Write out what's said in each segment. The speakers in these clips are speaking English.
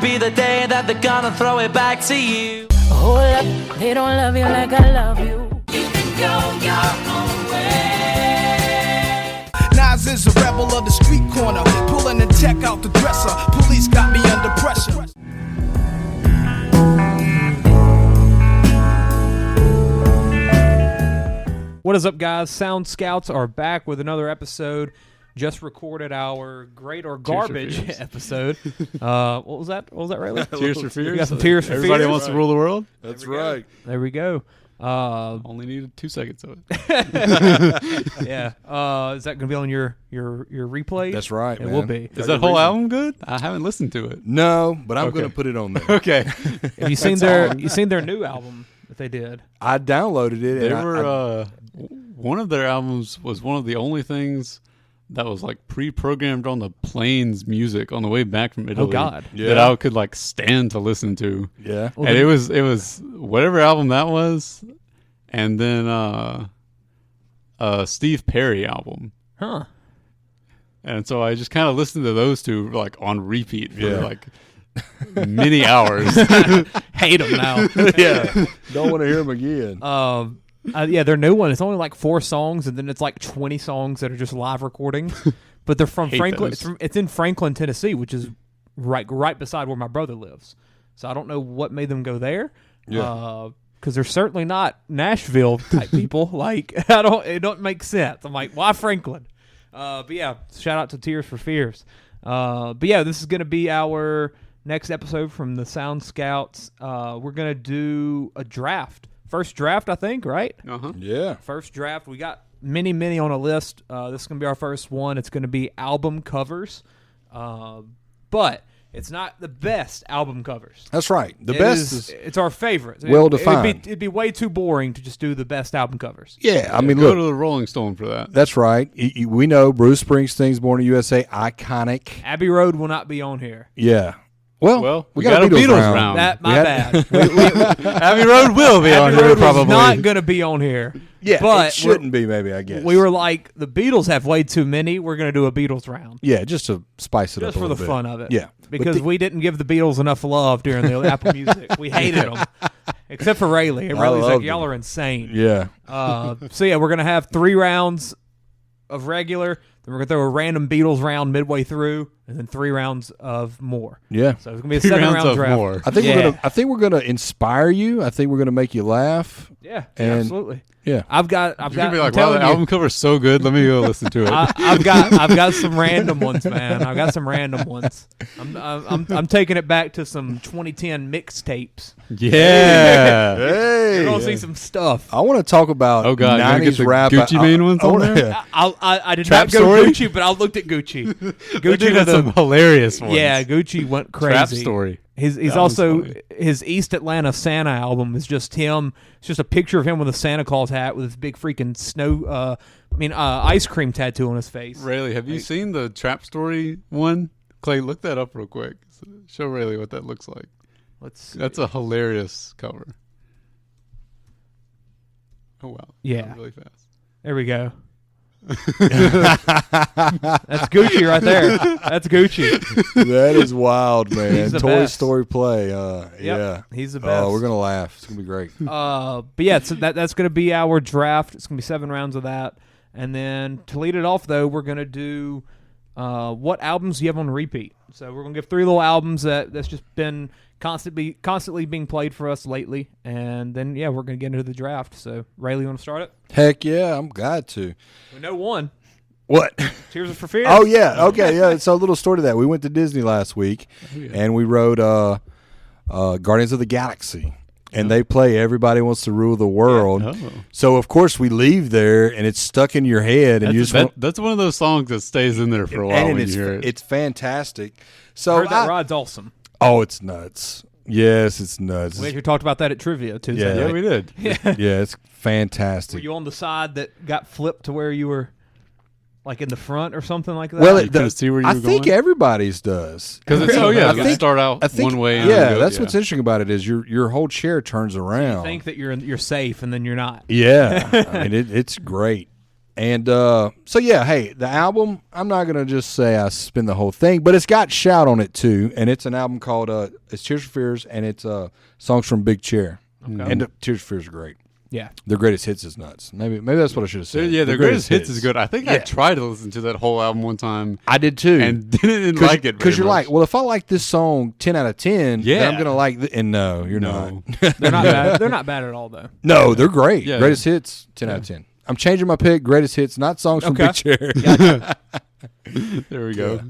gonna be the day that they're gonna throw it back to you. Hold up, they don't love you like I love you. You can go your own way. Nas is a rebel of the street corner, pulling the tech out the dresser. Police got me under pressure. What is up, guys? Sound Scouts are back with another episode. Just recorded our great or garbage episode. What was that? What was that, Railey? Tears for Fears. We got some Tears for Fears. Everybody wants to rule the world. That's right. There we go. Only needed 2 seconds of it. Yeah. Is that going to be on your replay? That's right, It man. will be. Is that whole album good? I haven't listened to it. No, but I'm Okay. going to put it on there. Okay. Have you seen their new album that they did? I downloaded it. They and were one of their albums was one of the only things that was like pre-programmed on the plane's music on the way back from Italy. Oh God! That I could like stand to listen to. Yeah. Well, And it was whatever album that was, and then a Steve Perry album. Huh. And so I just kind of listened to those two like on repeat for Yeah. like many hours. Hate them now. Yeah. Don't want to hear them again. Yeah, their new one. It's only like 4 songs, and then it's like 20 songs that are just live recordings. But they're from Hate Franklin. those. It's in Franklin, Tennessee, which is right beside where my brother lives. So I don't know what made them go there. Yeah. Because they're certainly not Nashville type people. Like it don't make sense. I'm like, why Franklin? But yeah, shout out to Tears for Fears. But yeah, this is gonna be our next episode from the Sound Scouts. We're gonna do a draft. First draft, I think, right? Uh-huh. Yeah. First draft. We got many on a list. This is going to be our first one. It's going to be album covers. But it's not the best album covers. That's right. The best is it's our favorite. well defined. It'd be way too boring to just do the best album covers. yeah. I mean, Go look. to the Rolling Stone for that. That's right. We know Bruce Springsteen's Born in the USA, iconic. Abbey Road will not be on here. Yeah. Well, we got a Beatles round. That We my had- bad. Abbey Road will be on Abbey here Road was probably. not going to be on here. Yeah, but it shouldn't be, maybe, I guess. We were like, the Beatles have way too many. We're going to do a Beatles round. Yeah, just to spice it up Just a for the little bit. fun of it. Yeah. Because we didn't give the Beatles enough love during the Apple Music. We hated them. Except for Railey. And Railey's like, loved y'all them. are insane. Yeah. So yeah, we're going to have 3 rounds of regular. Then we're going to throw a random Beatles round midway through. And then 3 rounds of more. Yeah. So it's going to be a 3 7 rounds round of draft. more. I think we're gonna inspire you. I think we're gonna make you laugh. Yeah, And- absolutely. Yeah. I've got You're gonna be I'm like, wow, telling the you, album cover's so good. Let me go listen to it. I've got some random ones, man. I've got some random ones. I'm taking it back to some 2010 mixtapes. yeah. Hey. You're gonna see some stuff. I want to talk about Oh, God, you're gonna get 90s the rap. Gucci Mane ones on wanna- there? yeah. I did Trap not go Story? Gucci, but I looked at Gucci. Gucci Gucci had with some hilarious ones. yeah, Gucci went crazy. Trap Story. He's That was also funny. his East Atlanta Santa album is just him. It's just a picture of him with a Santa Claus hat with his big freaking ice cream tattoo on his face. Rayleigh, have you seen the Trap Story one? Clay, look that up real quick. Show Rayleigh what that looks like. Let's see. That's a hilarious cover. Oh, wow. Yeah. That was really fast. There we go. That's Gucci right there. That's Gucci. That is wild, man. He's the Toy best. Story play. Yeah. He's the best. Oh, we're gonna laugh. It's gonna be great. But yeah, so that's going to be our draft. It's going to be 7 rounds of that. And then to lead it off, though, we're going to do what albums do you have on repeat? So we're going to give 3 little albums that's just been constantly being played for us lately. And then, yeah, we're going to get into the draft. So, Railey, you want to start it? Heck yeah, I'm glad to. We know one. What? Tears for Fears. Oh yeah. Okay. Yeah. So a little story to that. We went to Disney last week, and we rode Guardians of the Galaxy. And they play Everybody Wants to Rule the World. Oh. So, of course, we leave there, and it's stuck in your head. And you just want, That's one of those songs that stays in there for a while and when it's, you hear it. it's fantastic. I So, heard that ride's awesome. oh, it's nuts. Yes, it's nuts. We actually talked about that at Trivia Tuesday. Yeah. Yeah, we did. Yeah, it's Were fantastic. you on the side that got flipped to where you were like in the front or something like that? Well, You couldn't see where you I were think going? everybody's does. Because it's, Really? you I can think- start out I think one way. And yeah, then go, that's what's interesting about it is your whole chair turns around. You think that you're safe and then you're not. Yeah, I mean it's great. And so yeah, hey, the album, I'm not gonna just say I spin the whole thing, but it's got Shout on it too, and it's an album called it's Tears for Fears, and it's songs from Big Chair. Okay. And Tears for Fears are great. Yeah. Their greatest hits is nuts. Maybe that's what I should have said. Yeah, their greatest hits is good. I think I tried to listen to that whole album one time. I did too, and didn't like it because you're much. like, well, if I like this song 10 out of 10, Yeah. then I'm gonna like. And no, you're not. They're not bad. They're not bad at all, though. No, they're great. Yeah. Greatest hits 10 out of 10. I'm changing my pick. Greatest hits, not songs from Okay. Big Chair. There we go.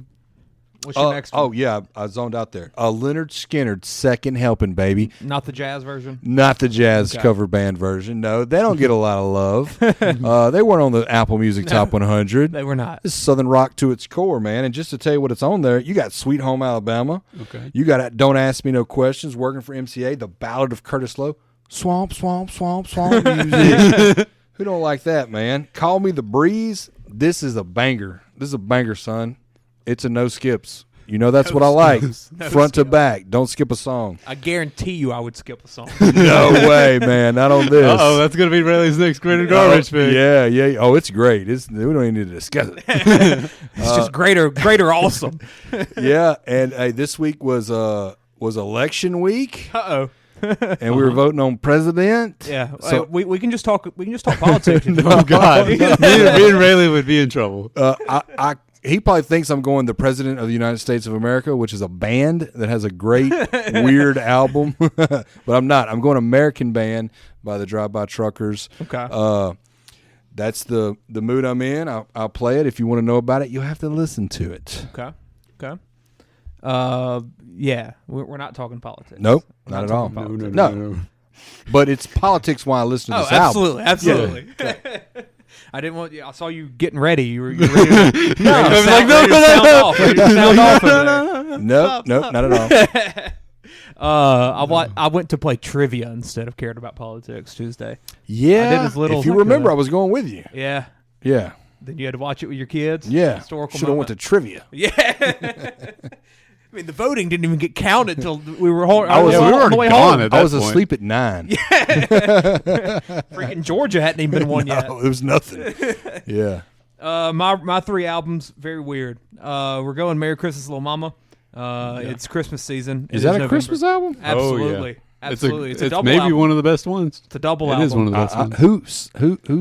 What's your next one? Oh yeah, I zoned out there. Leonard Skinner, Second Helping, baby. Not the jazz version? Not the jazz Okay. cover band version. No, they don't get a lot of love. They weren't on the Apple Music Top 100. They were not. This is Southern rock to its core, man. And just to tell you what it's on there, you got Sweet Home Alabama. Okay. You got Don't Ask Me No Questions, Working for MCA, The Ballad of Curtis Lowe, Swamp, Swamp, Swamp, Swamp music. Who don't like that, man? Call Me the Breeze. This is a banger. This is a banger, son. It's a no skips. You know that's what I like. No Front to skips. back. Don't skip a song. I guarantee you I would skip a song. No way, man. Not on this. Oh, that's gonna be Riley's next greater garbage pick. Yeah, yeah. Oh, it's great. We don't even need to discuss it. It's just greater awesome. Yeah, and hey, this week was election week, Uh-oh. and we were voting on president. Yeah. So- we can just talk politics. Oh God, me and Riley would be in trouble. He probably thinks I'm going the president of the United States of America, which is a band that has a great weird album, but I'm not. I'm going American Band by the Drive By Truckers. Okay. That's the mood I'm in. I'll play it. If you want to know about it, you'll have to listen to it. Okay. Yeah, we're not talking politics. Nope, We're not at all. talking politics. No. But it's politics why I listen to this album. Absolutely. I didn't want you. I saw you getting ready. You were ready to, No, sound off over there. Nope, not at all. I went to play trivia instead of caring about politics Tuesday. Yeah, I did as little if as you I could. remember, I was going with you. Yeah. Yeah, Then you had to watch it with your kids. yeah. Historical Should have went moment. to trivia. Yeah. I mean, the voting didn't even get counted till we were on I was- the we were way already gone home. at I was point. asleep at 9. Freaking Georgia hadn't even been won yet. No, it was nothing. Yeah. My 3 albums, very weird. We're going Merry Christmas, Little Mama. It's Christmas season. Is It that a November. Christmas album? Absolutely. Oh, yeah. Absolutely. It's a It's double maybe album. one of the best ones. It's a double It album. is one of the best ones. Who's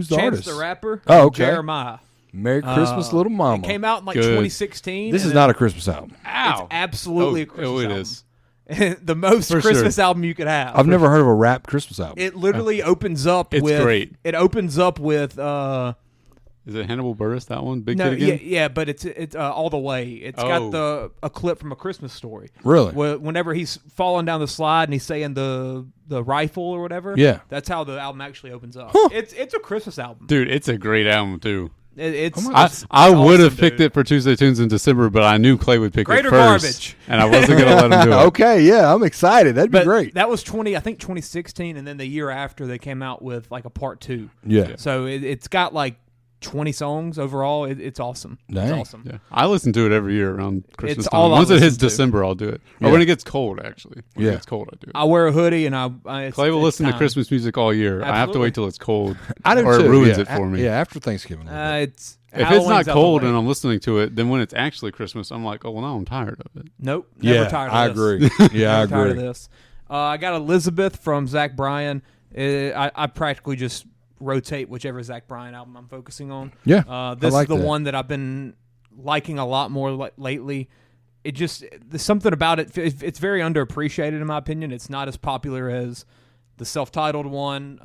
the Chance artist? the Rapper. Oh, and okay. Jeremiah. Merry Christmas, Little Mama. It came out in like Good. 2016. This and is not a Christmas album. It's absolutely a Christmas it album. is. The most For Christmas sure. album you could have. I've never heard of a rap Christmas album. It literally opens up It's with. great. It opens up with. Is it Hannibal Buress, that one? Big No, Kid Again? yeah, but it's All the Way. It's Oh. got a clip from A Christmas Story. Really? Whenever he's falling down the slide and he's saying the rifle or whatever. Yeah. That's how the album actually opens up. Huh. It's a Christmas album. Dude, it's a great album, too. I I would have picked it for Tuesday Tunes in December, but I knew Clay would pick Greater it first. garbage. And I wasn't going to let him do it. Okay, yeah, I'm excited. That'd be But great. that was 2016, and then the year after they came out with like a part 2. Yeah. So it's got like 20 songs overall. It's awesome. Dang. It's awesome. Yeah. I listen to it every year around Christmas It's time. all I Once it hits listen to. December, I'll do it. Yeah. Or when it gets cold, actually. When Yeah. it gets cold, I do it. I wear a hoodie, and Clay will listen to time. Christmas music all year. I have to Absolutely. wait till it's cold. I do or too. it ruins yeah. it for me. Yeah, after Thanksgiving. a little bit. It's If it's Halloween's not out the cold way. and I'm listening to it, then when it's actually Christmas, I'm like, oh, well, now I'm tired of it. Nope. Never Yeah, tired of I this. agree. Yeah, I Never tired of agree. this. I got Elizabeth from Zach Bryan. I practically just rotate whichever Zach Bryan album I'm focusing on. Yeah, This I like is the that. one that I've been liking a lot more lately. It just there's something about it. It's very underappreciated in my opinion. It's not as popular as the self-titled one.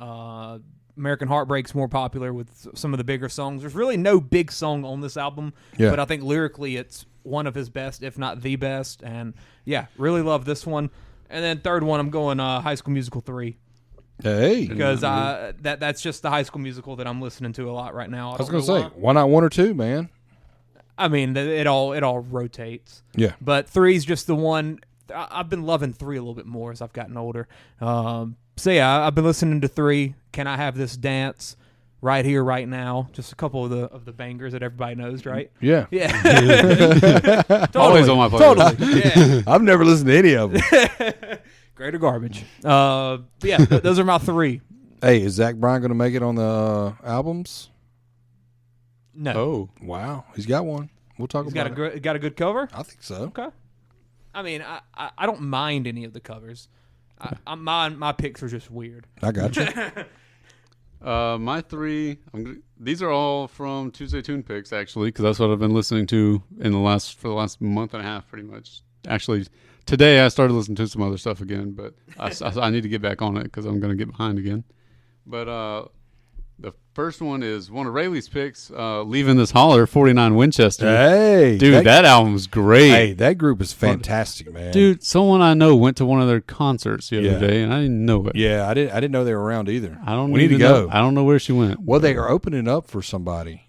American Heartbreak's more popular with some of the bigger songs. There's really no big song on this album, Yeah. but I think lyrically it's one of his best, if not the best. And yeah, really love this one. And then third one, I'm going High School Musical 3 Hey. because that's just the High School Musical that I'm listening to a lot right now. I was going to say, why not 1 or 2, man? I mean, it all rotates. Yeah. But 3's just the one. I've been loving 3 a little bit more as I've gotten older. So yeah, I've been listening to 3. Can I Have This Dance? Right Here, Right Now. Just a couple of the bangers that everybody knows, right? Yeah. Yeah. Always on my playlist. Totally. Yeah. I've never listened to any of them. Greater garbage. But yeah, those are my 3. Hey, is Zach Bryan going to make it on the albums? No. Oh, Wow, he's got one. We'll talk He's about it. got a good cover? I think so. Okay. I mean, I don't mind any of the covers. My picks are just weird. I got you. my three. These are all from Tuesday Tune Picks, actually, because that's what I've been listening to for the last month and a half, pretty much. Actually, today I started listening to some other stuff again, but I need to get back on it because I'm going to get behind again. But the first one is one of Railey's picks, Leaving This Holler, 49 Winchester. Hey, Dude, that album's great. Hey, that group is fantastic, man. Dude, someone I know went to one of their concerts the other day, and I didn't know it. Yeah, I didn't know they were around either. We need to go. I don't know where she went. Well, they are opening up for somebody.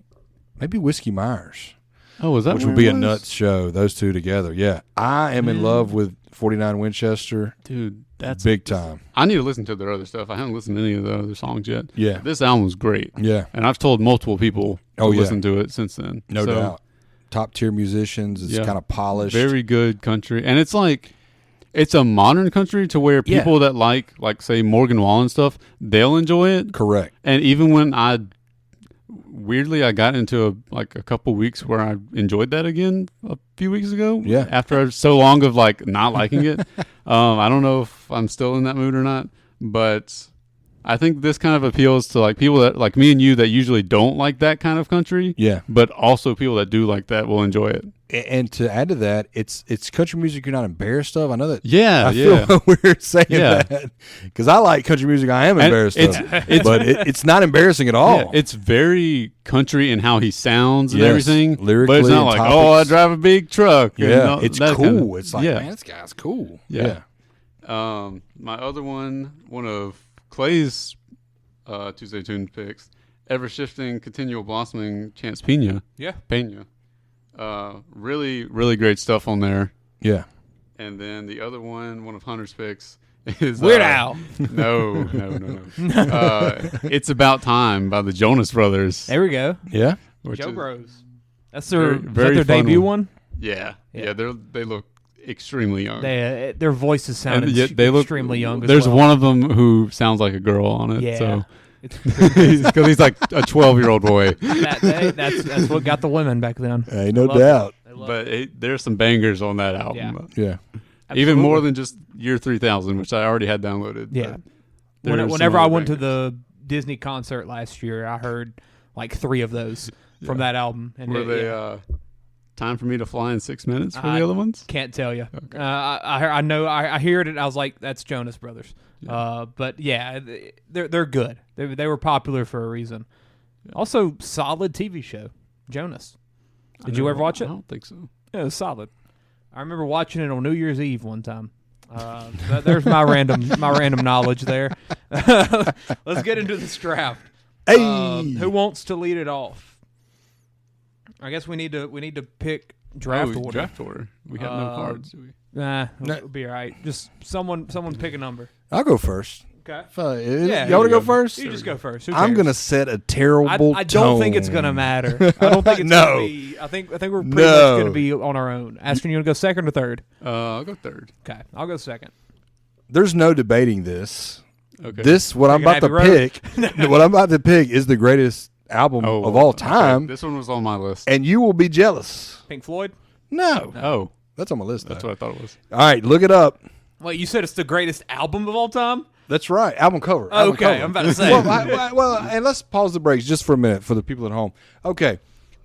Maybe Whiskey Myers. Oh, was that Which where would be it a was? nuts show, those two together. Yeah. I am in love with 49 Winchester. Dude, that's big time. I need to listen to their other stuff. I haven't listened to any of the other songs yet. Yeah. This album was great. Yeah. And I've told multiple people to Oh, yeah. listen to it since then. No So, doubt. Top tier musicians. It's Yeah. kind of polished. Very good country. And it's like, it's a modern country to where people that like say Morgan Wallen stuff, they'll enjoy it. Correct. And even when I got into a couple weeks where I enjoyed that again a few weeks ago. Yeah. After so long of like not liking it. I don't know if I'm still in that mood or not, but I think this kind of appeals to like people that like me and you that usually don't like that kind of country. Yeah. But also people that do like that will enjoy it. And to add to that, it's country music you're not embarrassed of. I know that. Yeah. I feel weird saying Yeah. that because I like country music. I am embarrassed of, but it's not embarrassing at all. Yeah, it's very country in how he sounds and Yes, everything. lyrically but it's not and like, oh, I topics. drive a big truck. and Yeah, all it's that cool. kind of- It's like, yeah. man, this guy's cool. Yeah. My other one of Clay's Tuesday Tune picks, Ever Shifting, Continual Blossoming, Chance Pena. Yeah. Pena. Really, really great stuff on there. Yeah. And then the other one of Hunter's picks is Weird Al. No. It's About Time by the Jonas Brothers. There we go. Yeah. which Joe is- Bros. That's their very their fun debut one. one. Yeah. Yeah. They look extremely young. Their voices sound And yet they look extremely young. There's as well. one of them who sounds like a girl on it. Yeah. So It's because he's like a 12-year-old boy. that's what got the women back then. Hey, no Love doubt. They love But there's some bangers on that album. Yeah. Yeah. Even more Absolutely. than just Year 3000, which I already had downloaded. Yeah. but there's Whenever some I other went to bangers. the Disney concert last year, I heard like 3 of those from that album. And Were it- they yeah. Time for Me to Fly in 6 minutes for I- the other ones? Can't tell you. I know. I hear it, and I was like, "That's Jonas Brothers." But yeah, they're good. They were popular for a reason. Also, solid TV show, Jonas. Did you ever watch it? I don't think so. Yeah, it was solid. I remember watching it on New Year's Eve one time. There's my random knowledge there. Let's get into this draft. Hey. Who wants to lead it off? I guess we need to pick draft order. Draft order. We have no cards, do we? Nah, No. it'll be all right. Just someone pick a number. I'll go first. Okay. Yeah, y'all want to go first? You just go first. Who I'm cares? gonna set a terrible. I don't think it's gonna tone. matter. I don't think it's No. gonna be. I think we're pretty much No. gonna be on our own. Aston, you want to go second or third? I'll go third. Okay, I'll go second. There's no debating this. Okay. What I'm Take about an to Abbey pick. What I'm about to pick is the greatest album of all okay. time, This one was on my list. and you will be jealous. Pink Floyd. No, Oh, that's on my list. that's though. what I thought it was. All right, look it up. Wait, you said it's the greatest album of all time? That's right. Album cover. Oh, Album okay, cover. I'm about to say. well, and let's pause the breaks just for a minute for the people at home. Okay,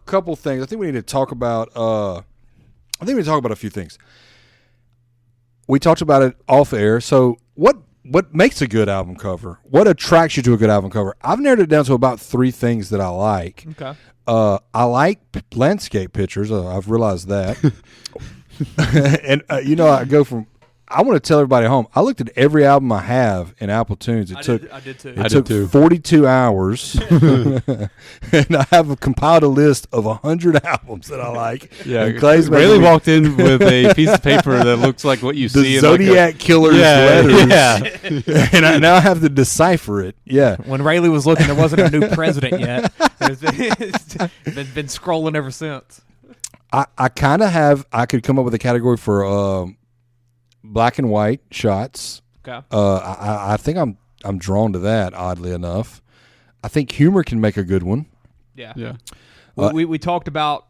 couple things. I think we need to talk about. I think we need to talk about a few things. We talked about it off air. So what makes a good album cover? What attracts you to a good album cover? I've narrowed it down to about 3 things that I like. Okay. I like landscape pictures. I've realized that. And I go from. I want to tell everybody at home. I looked at every album I have in Apple Tunes. I did too. It took 42 hours, and I have compiled a list of 100 albums that I like. Yeah, and Clay's Railey making me- walked in with a piece of paper that looks like what you the see Zodiac Killer's in like letters, Yeah. and I now have to decipher it. Yeah, When Railey was looking, there wasn't a new president yet. It's been scrolling ever since. I kind of have. I could come up with a category for black and white shots. Okay. I think I'm drawn to that. Oddly enough, I think humor can make a good one. Yeah. Yeah. We talked about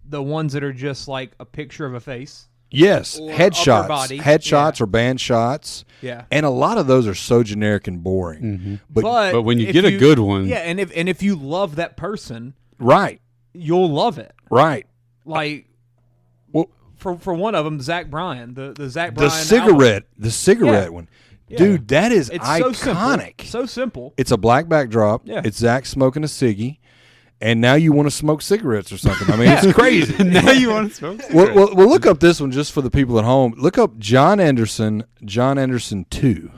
the ones that are just like a picture of a face. Yes, Or headshots, upper body. headshots Yeah. or band shots. Yeah. And a lot of those are so generic and boring. Mm-hmm. But when you if get a good one, yeah, and if you love that person, right, you'll love it. right. Like, Well, for one of them, Zach Bryan, the Zach Bryan the cigarette Yeah. one, Yeah. dude, that is It's so iconic. simple. So simple. It's a black backdrop. Yeah. It's Zach smoking a ciggy, and now you want to smoke cigarettes or something. I mean, it's crazy. now you want to smoke cigarettes. Well, look up this one just for the people at home. Look up John Anderson 2.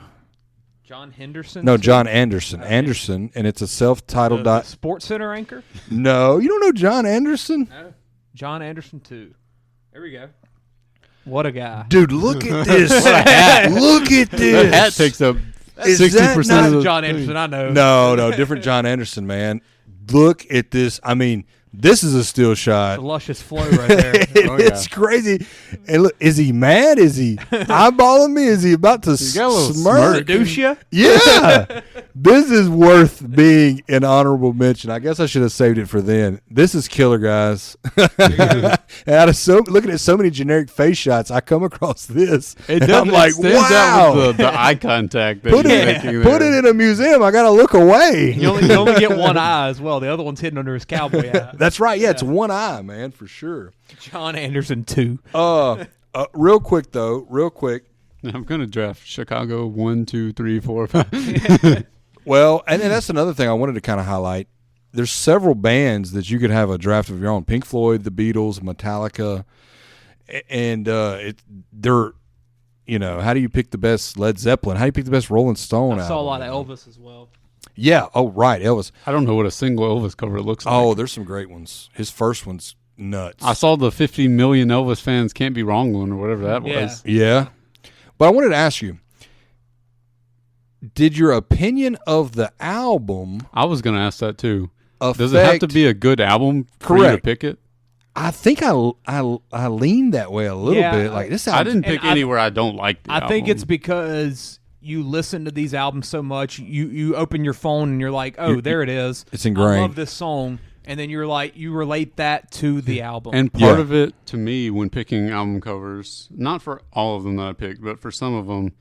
John Henderson. No, too? John Anderson. Anderson, and it's a self-titled. The Sports Center anchor. No, you don't know John Anderson? No. John Anderson 2. There we go. What a guy. Dude, look at this. Look at this. That hat takes up Is 60% that of not the John Anderson, I know. No, different John Anderson, man. Look at this. I mean, this is a still shot. The luscious flow right there. It's crazy. And look, is he mad? Is he eyeballing me? Is he about to got a little smirk? Seduce ya? Yeah. This is worth being an honorable mention. I guess I should have saved it for then. This is killer, guys. Out of looking at so many generic face shots, I come across this. It and does. I'm like, stands wow. out with the eye contact that Put you're it, making put there. it in a museum. I got to look away. You only get one eye as well. The other one's hidden under his cowboy hat. That's right. Yeah, it's one eye, man, for sure. John Anderson 2. Real quick, though. Real quick. I'm going to draft Chicago 1, 2, 3, 4, 5. Well, and that's another thing I wanted to kind of highlight. There's several bands that you could have a draft of your own. Pink Floyd, the Beatles, Metallica, and they're, how do you pick the best Led Zeppelin? How do you pick the best Rolling Stone? I saw a album? lot of Elvis as well. Yeah. Oh, right, Elvis. I don't know what a single Elvis cover looks like. Oh, there's some great ones. His first one's nuts. I saw the 50 million Elvis fans can't be wrong one or whatever that Yeah. was. Yeah. But I wanted to ask you, did your opinion of the album I was going to ask that too. affect... Does it have to be a good album for you to Correct. pick it? I think I leaned that way a little Yeah, bit. Like this I album, didn't pick And I- anywhere I don't like the album. I think it's because you listen to these albums so much. You open your phone and you're like, oh, there it is. It's ingrained. I love this song. And then you're like, you relate that to the album. And part Yeah. of it, to me, when picking album covers, not for all of them that I picked, but for some of them,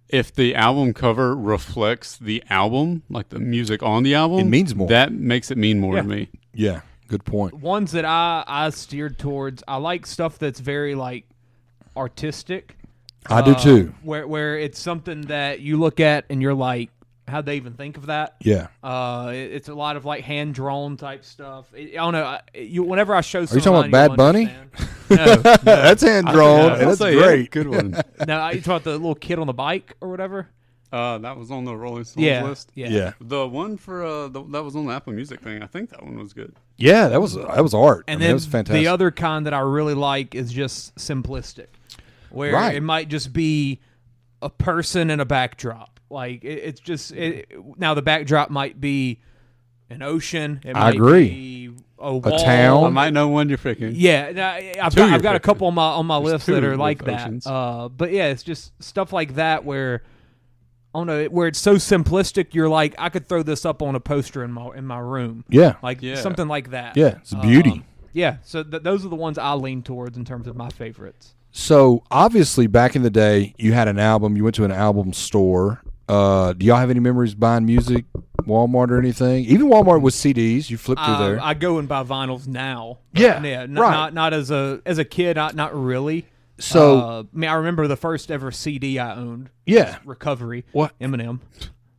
if the album cover reflects the album, like the music on the album, It means more. That makes it mean more Yeah. to me. yeah, good point. ones that I steered towards, I like stuff that's very like artistic. I do too. Where it's something that you look at and you're like, how'd they even think of that? Yeah. It's a lot of like hand drawn type stuff. I don't know. Whenever I show, Are you talking about Bad Bunny? No, That's hand drawn, and I'll that's say, yeah, great. good one. no. You talking about the little kid on the bike or whatever? That was on the Rolling Stones Yeah, list. yeah. Yeah, The one for that was on the Apple Music thing. I think that one was good. yeah, that was art. And I mean, then that was fantastic. the other kind that I really like is just simplistic, where Right. it might just be a person and a backdrop. Like it's just now the backdrop might be an ocean. It I might agree. Be a wall. town. I might know one you're picking. Yeah, no, I've Two got you're a picking. couple on my There's list that two are like with that. oceans. But yeah, it's just stuff like that where I don't know, where it's so simplistic. You're like, I could throw this up on a poster in my room. yeah, Like Yeah. something like that. yeah, it's beauty. Yeah, so those are the ones I lean towards in terms of my favorites. So obviously, back in the day, you had an album. You went to an album store. Do y'all have any memories buying music, Walmart or anything? Even Walmart with CDs. You flip through there. I go and buy vinyls now. Yeah, yeah, right. not as a kid, not really. So- I mean, I remember the first ever CD I owned. Yeah. Recovery. What? Eminem.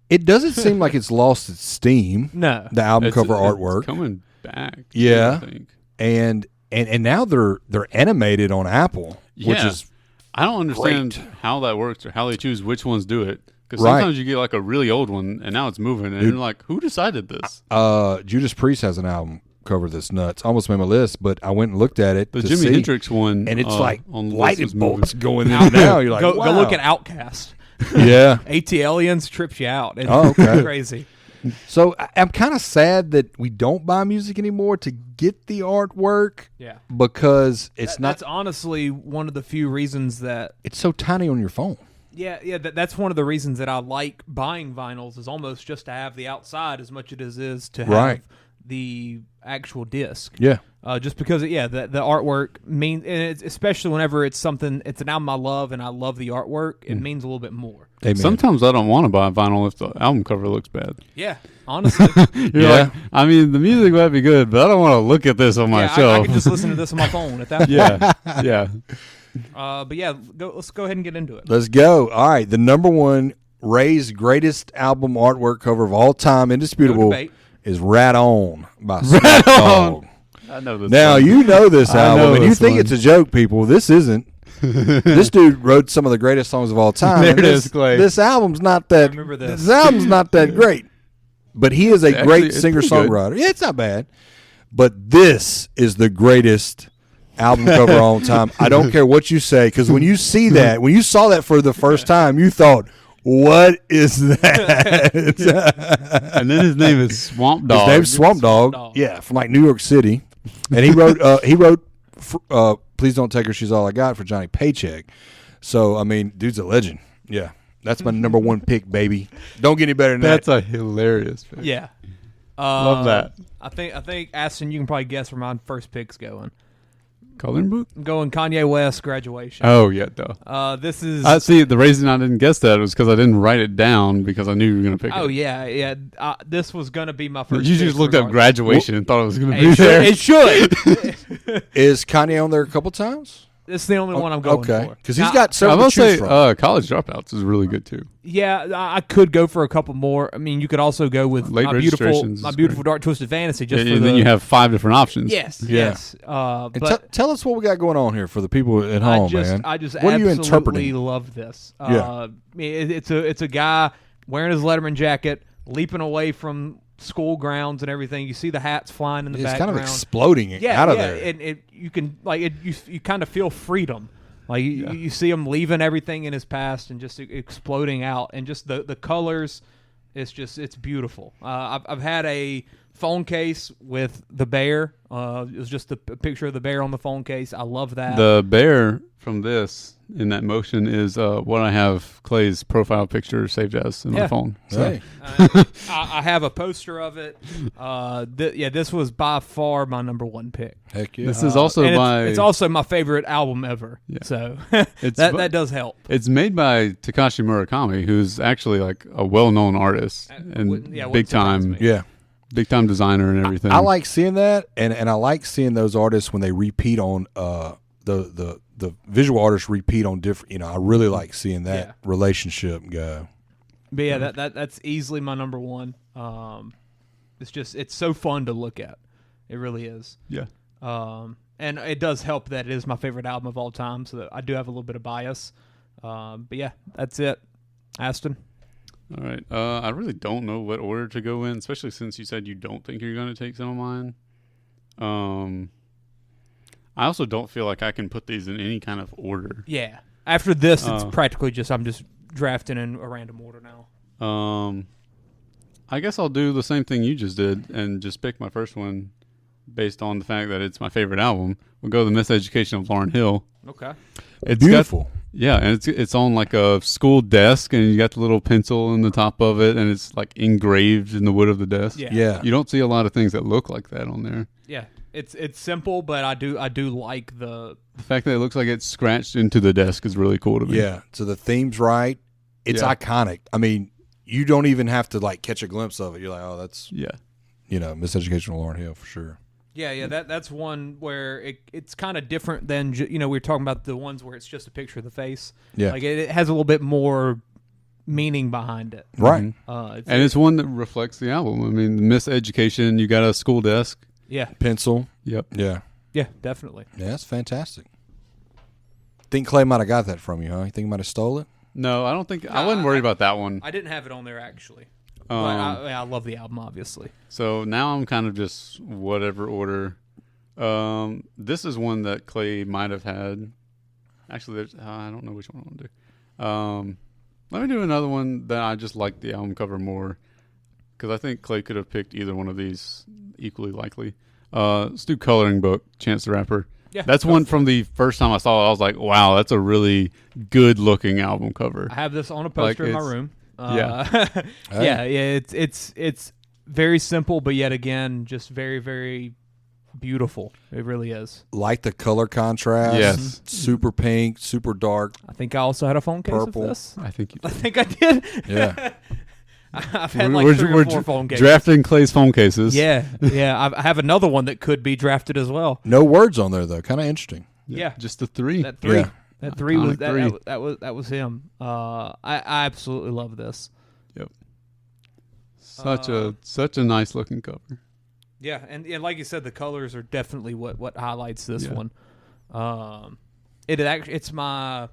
It doesn't seem like it's lost its steam. No. The album cover It's artwork. coming back. too, Yeah. I think. And now they're animated on Apple, which Yeah. is I don't understand great. how that works or how they choose which ones do it. Because Right. sometimes you get like a really old one and now it's moving, and you're like, who decided this? Judas Priest has an album cover that's nuts. Almost made my list, but I went and looked at it. The to Jimi see, Hendrix one, and it's like on the list lightning is moving. bolts going in and now. You're like, go wow. look at Outkast. Yeah. AT Aliens trips you out. It's Oh, okay. crazy. So I'm kind of sad that we don't buy music anymore to get the artwork Yeah. because it's not. That's honestly one of the few reasons that It's so tiny on your phone. Yeah, that's one of the reasons that I like buying vinyls is almost just to have the outside as much as it is to have Right. the actual disc. Yeah. Just because, the artwork means, and it's, especially whenever it's an album I love and I love the artwork, it means a little bit more. Amen. Sometimes I don't want to buy vinyl if the album cover looks bad. Yeah, honestly. You're like, I mean, the music might be good, but I don't want to look at this on my I shelf. can just listen to this on my phone at that point. Yeah. But yeah, let's go ahead and get into it. Let's go. All right. The number one Ray's greatest album artwork cover of all time, indisputable, No debate. is Rat On by Snoop Dogg. I know this. Now, one. you know this I know album, and you this think one. it's a joke, people. This isn't. This dude wrote some of the greatest songs of all time. There and it this, is, Clay. This album's not that. remember this. This album's not that great. But he is a Actually, great it's singer-songwriter. Yeah, it's not bad. But this is the greatest album cover of all time. I don't care what you say, because when you see that, when you saw that for the first time, you thought, what is that? And then his name is Swamp Dogg. His name's Swamp Dogg. Yeah, from like New York City. And he wrote Please Don't Take Her, She's All I Got for Johnny Paycheck. So, I mean, dude's a legend. Yeah. That's my number one pick, baby. Don't get any better than That's that. a hilarious pick. Yeah. Love that. I think Aston, you can probably guess where my first pick's going. Coloring book? I'm going Kanye West, Graduation. Oh, yeah, duh. This is. I see. The reason I didn't guess that was because I didn't write it down because I knew you were going to pick it. Oh yeah. This was gonna be my first. You just pick looked up regardless. graduation and thought it was going to be It there. should. Is Kanye on there a couple times? It's the only one I'm going Okay. for. Because he's Now, got I several will to choose say from. College Dropouts is really good too. Yeah, I could go for a couple more. I mean, you could also go with Late my beautiful, Registrations is beautiful great. Dark Twisted Fantasy. Just And for then the, you have 5 different options. yes, Yeah. yes. And But tell us what we got going on here for the people at home, man. I just what are you absolutely interpreting? love this. Yeah. I mean, it's a guy wearing his Letterman jacket, leaping away from school grounds and everything. You see the hats flying in the It's background. kind of exploding out of there. And you can you kind of feel freedom. Like you see him leaving everything in his past and just exploding out, and just the colors. It's beautiful. I've had a phone case with the bear. It was just a picture of the bear on the phone case. I love that. The bear from this in that motion is what I have Clay's profile picture saved as in my phone. So. Hey. I have a poster of it. This was by far my number one pick. Heck yeah. This is also And by it's also my favorite album ever. Yeah. So It's that does help. it's made by Takashi Murakami, who's actually like a well-known artist and wouldn't surprise me. Yeah. big time designer and everything. I like seeing that, and I like seeing those artists when they repeat on the visual artists repeat on different. I really like seeing that relationship go. But yeah, that's easily my number one. It's so fun to look at. It really is. Yeah. And it does help that it is my favorite album of all time, so that I do have a little bit of bias. But yeah, that's it. Aston? All right. I really don't know what order to go in, especially since you said you don't think you're going to take some of mine. I also don't feel like I can put these in any kind of order. Yeah. After this, it's practically I'm just drafting in a random order now. I guess I'll do the same thing you just did and just pick my first one based on the fact that it's my favorite album. We'll go The Miseducation of Lauryn Hill. Okay. It's Beautiful. And it's on like a school desk, and you got the little pencil in the top of it, and it's like engraved in the wood of the desk. Yeah. You don't see a lot of things that look like that on there. Yeah. It's simple, but I do like the fact that it looks like it's scratched into the desk is really cool to me. Yeah. So the theme's right. It's iconic. I mean, you don't even have to like catch a glimpse of it. You're like, oh, that's Miseducation of Lauryn Hill for sure. Yeah, that's one where it's kind of different than we were talking about the ones where it's just a picture of the face. Yeah. Like it has a little bit more meaning behind it. Right. It's one that reflects the album. I mean, Miseducation, you got a school desk. Yeah. Pencil. Yep. Yeah. Yeah, definitely. Yeah, that's fantastic. Think Clay might have got that from you, huh? You think he might have stole it? No, I don't think I wasn't worried about that one. I didn't have it on there actually. But I love the album, obviously. So now I'm kind of just whatever order. This is one that Clay might have had. Actually, there's I don't know which one I want to do. Let me do another one that I just like the album cover more, because I think Clay could have picked either one of these equally likely. Let's do Coloring Book, Chance the Rapper. Yeah, that's one from the first time I saw it. I was like, wow, that's a really good looking album cover. I have this on a poster in my room. Yeah. Yeah. It's very simple, but yet again, just very, very beautiful. It really is. Like the color contrast. Yes. Super pink, super dark. I think I also had a phone case Purple. of this. I think you I think I did. Yeah. I've had like 3 or 4 phone cases. drafting Clay's phone cases. Yeah. I have another one that could be drafted as well. No words on there, though. Kind of interesting. Yeah. Just the 3. That 3. Yeah. That 3 was Iconic that was him. I absolutely love this. Yep. Such a nice looking cover. Yeah, and like you said, the colors are definitely what highlights this one. It's my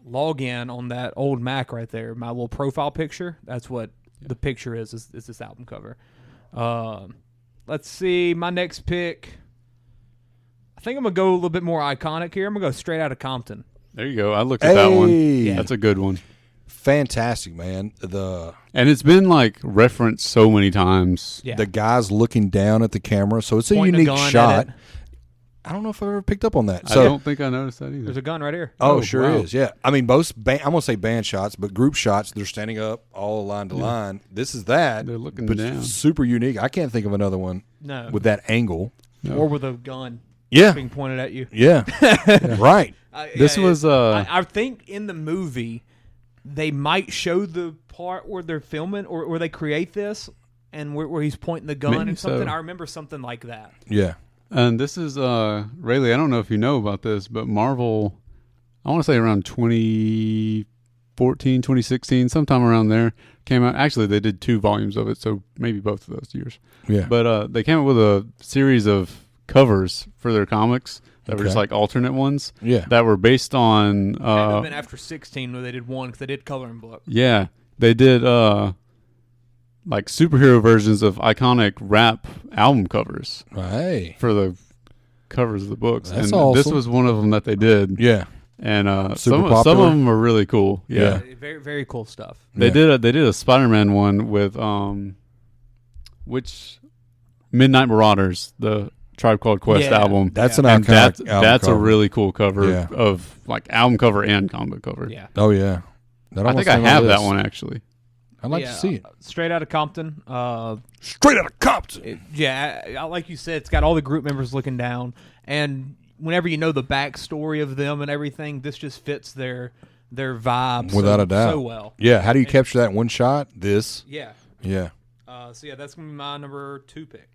login on that old Mac right there. My little profile picture. That's what the picture is this album cover. Let's see, my next pick. I think I'm gonna go a little bit more iconic here. I'm gonna go Straight Outta Compton. There you go. I looked at that one. Yeah. That's a good one. Fantastic, man. And it's been like referenced so many times. Yeah, The guy's looking down at the camera, so it's a Pointing unique gun at shot. it. I don't know if I've ever picked up on that. I So, don't think I noticed that either. There's a gun right here. oh, sure wow. is. Yeah, I mean, both. I'm gonna say band shots, but group shots. They're standing up, all line to line. This is that. They're looking but down. super unique. I can't think of another one No, with that angle. No. or with a gun Yeah, being pointed at you. yeah, right. This was I think in the movie they might show the part where they're filming or where they create this and where he's pointing the gun Maybe or something. so. I remember something like that. Yeah, and this is Railey, I don't know if you know about this, but Marvel, I want to say around 2014, 2016, sometime around there, came out. Actually, they did 2 volumes of it, so maybe both of those years. yeah. But they came up with a series of covers for their comics that were just Okay. like alternate ones. Yeah. That were based on It had to have been after 16 where they did one because they did coloring book. yeah, they did like superhero versions of iconic rap album covers Hey, for the covers of the books. That's and this awesome. was one of them that they did. yeah, And Super some of popular. them are really cool. Yeah. Very, very cool stuff. They Yeah. did a Spider-Man one with which Midnight Marauders, the Tribe Called Quest Yeah. album. That's an And iconic album that's a cover. really cool cover Yeah. of like album cover and comic cover. Yeah. Oh yeah. That I almost think I came on have the that list. one actually. I'd like Yeah, to see it. Straight Outta Compton. Straight out of Compton. Like you said, it's got all the group members looking down, and whenever you know the backstory of them and everything, this just fits their vibe Without a doubt. so well. Yeah. How do you capture that in one shot? This. Yeah. Yeah. So yeah, that's gonna be my number 2 pick.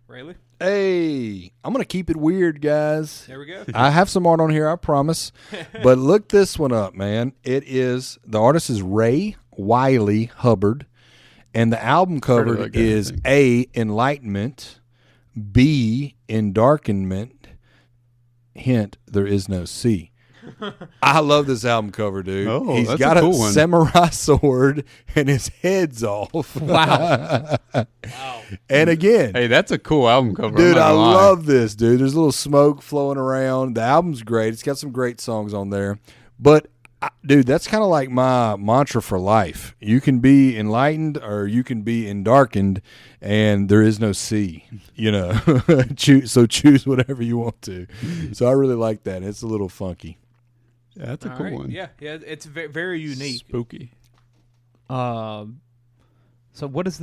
Rayleigh, Hey, I'm gonna keep it weird, guys. there we go. I have some art on here, I promise. But look this one up, man. The artist is Ray Wiley Hubbard, and the album Heard cover of that guy, I is think. A, Enlightenment, B, Endarkenment, hint, there is no C. I love this album cover, dude. Oh, He's that's got a cool one. samurai sword and his head's off. Wow. And again, Hey, that's a cool album cover. dude, I'm not I gonna lie. love this, dude. There's a little smoke flowing around. The album's great. It's got some great songs on there. But, dude, that's kind of like my mantra for life. You can be enlightened or you can be endarkened, and there is no C, you know. So choose whatever you want to. So I really like that. It's a little funky. Yeah, that's a All cool right. one. Yeah, it's very unique. Spooky. So what is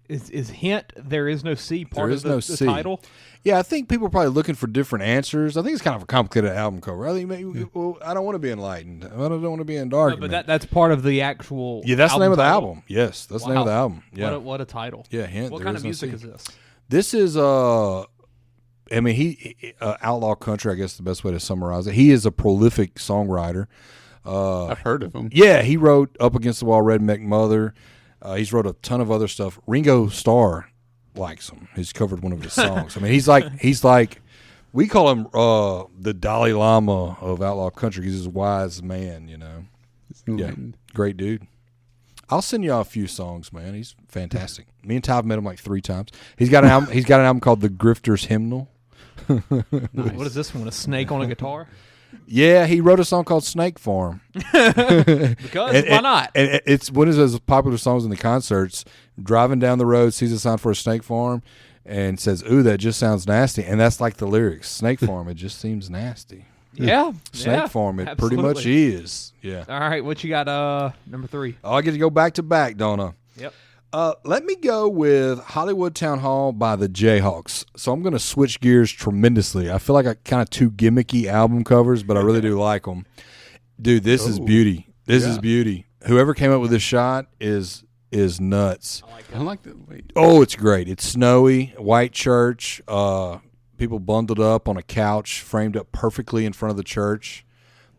is hint? There is no C part There of is no the C. title. Yeah, I think people are probably looking for different answers. I think it's kind of a complicated album cover. I think maybe, well, I don't want to be enlightened. I don't want to be No, endarkened. but that's part of the actual. Yeah, that's the name of the title. album. Yes, that's the name of the Wow. album. Yeah, What a title. yeah. Hint. What there kind is of no music C. is this? This is I mean, he outlaw country. I guess the best way to summarize it. He is a prolific songwriter. I've heard of him. Yeah, he wrote "Up Against the Wall," "Redneck Mother." He's wrote a ton of other stuff. Ringo Starr likes him. He's covered one of his songs. I mean, he's like we call him the Dalai Lama of outlaw country. He's a wise man, you know. Yeah, great dude. I'll send y'all a few songs, man. He's fantastic. Me and Ty have met him like 3 times. He's got an album. He's got an album called "The Grifter's Hymnal." What is this one? A snake on a guitar? Yeah, he wrote a song called "Snake Farm." Because why not? And it's one of his popular songs in the concerts. Driving down the road, sees a sign for a snake farm, and says, "Ooh, that just sounds nasty." And that's like the lyrics: "Snake farm, it just seems nasty." Yeah, Snake yeah, farm, it absolutely. pretty much is. Yeah. All right, what you got? Number 3. Oh, I get to go back to back, don't I? Yep. Let me go with Hollywood Town Hall by the Jayhawks. So I'm going to switch gears tremendously. I feel like I kind of two gimmicky album covers, but I really do like them. Dude, this is beauty. This is beauty. Whoever came up with this shot is nuts. I like that. Wait. Oh, it's great. It's snowy, white church, people bundled up on a couch, framed up perfectly in front of the church.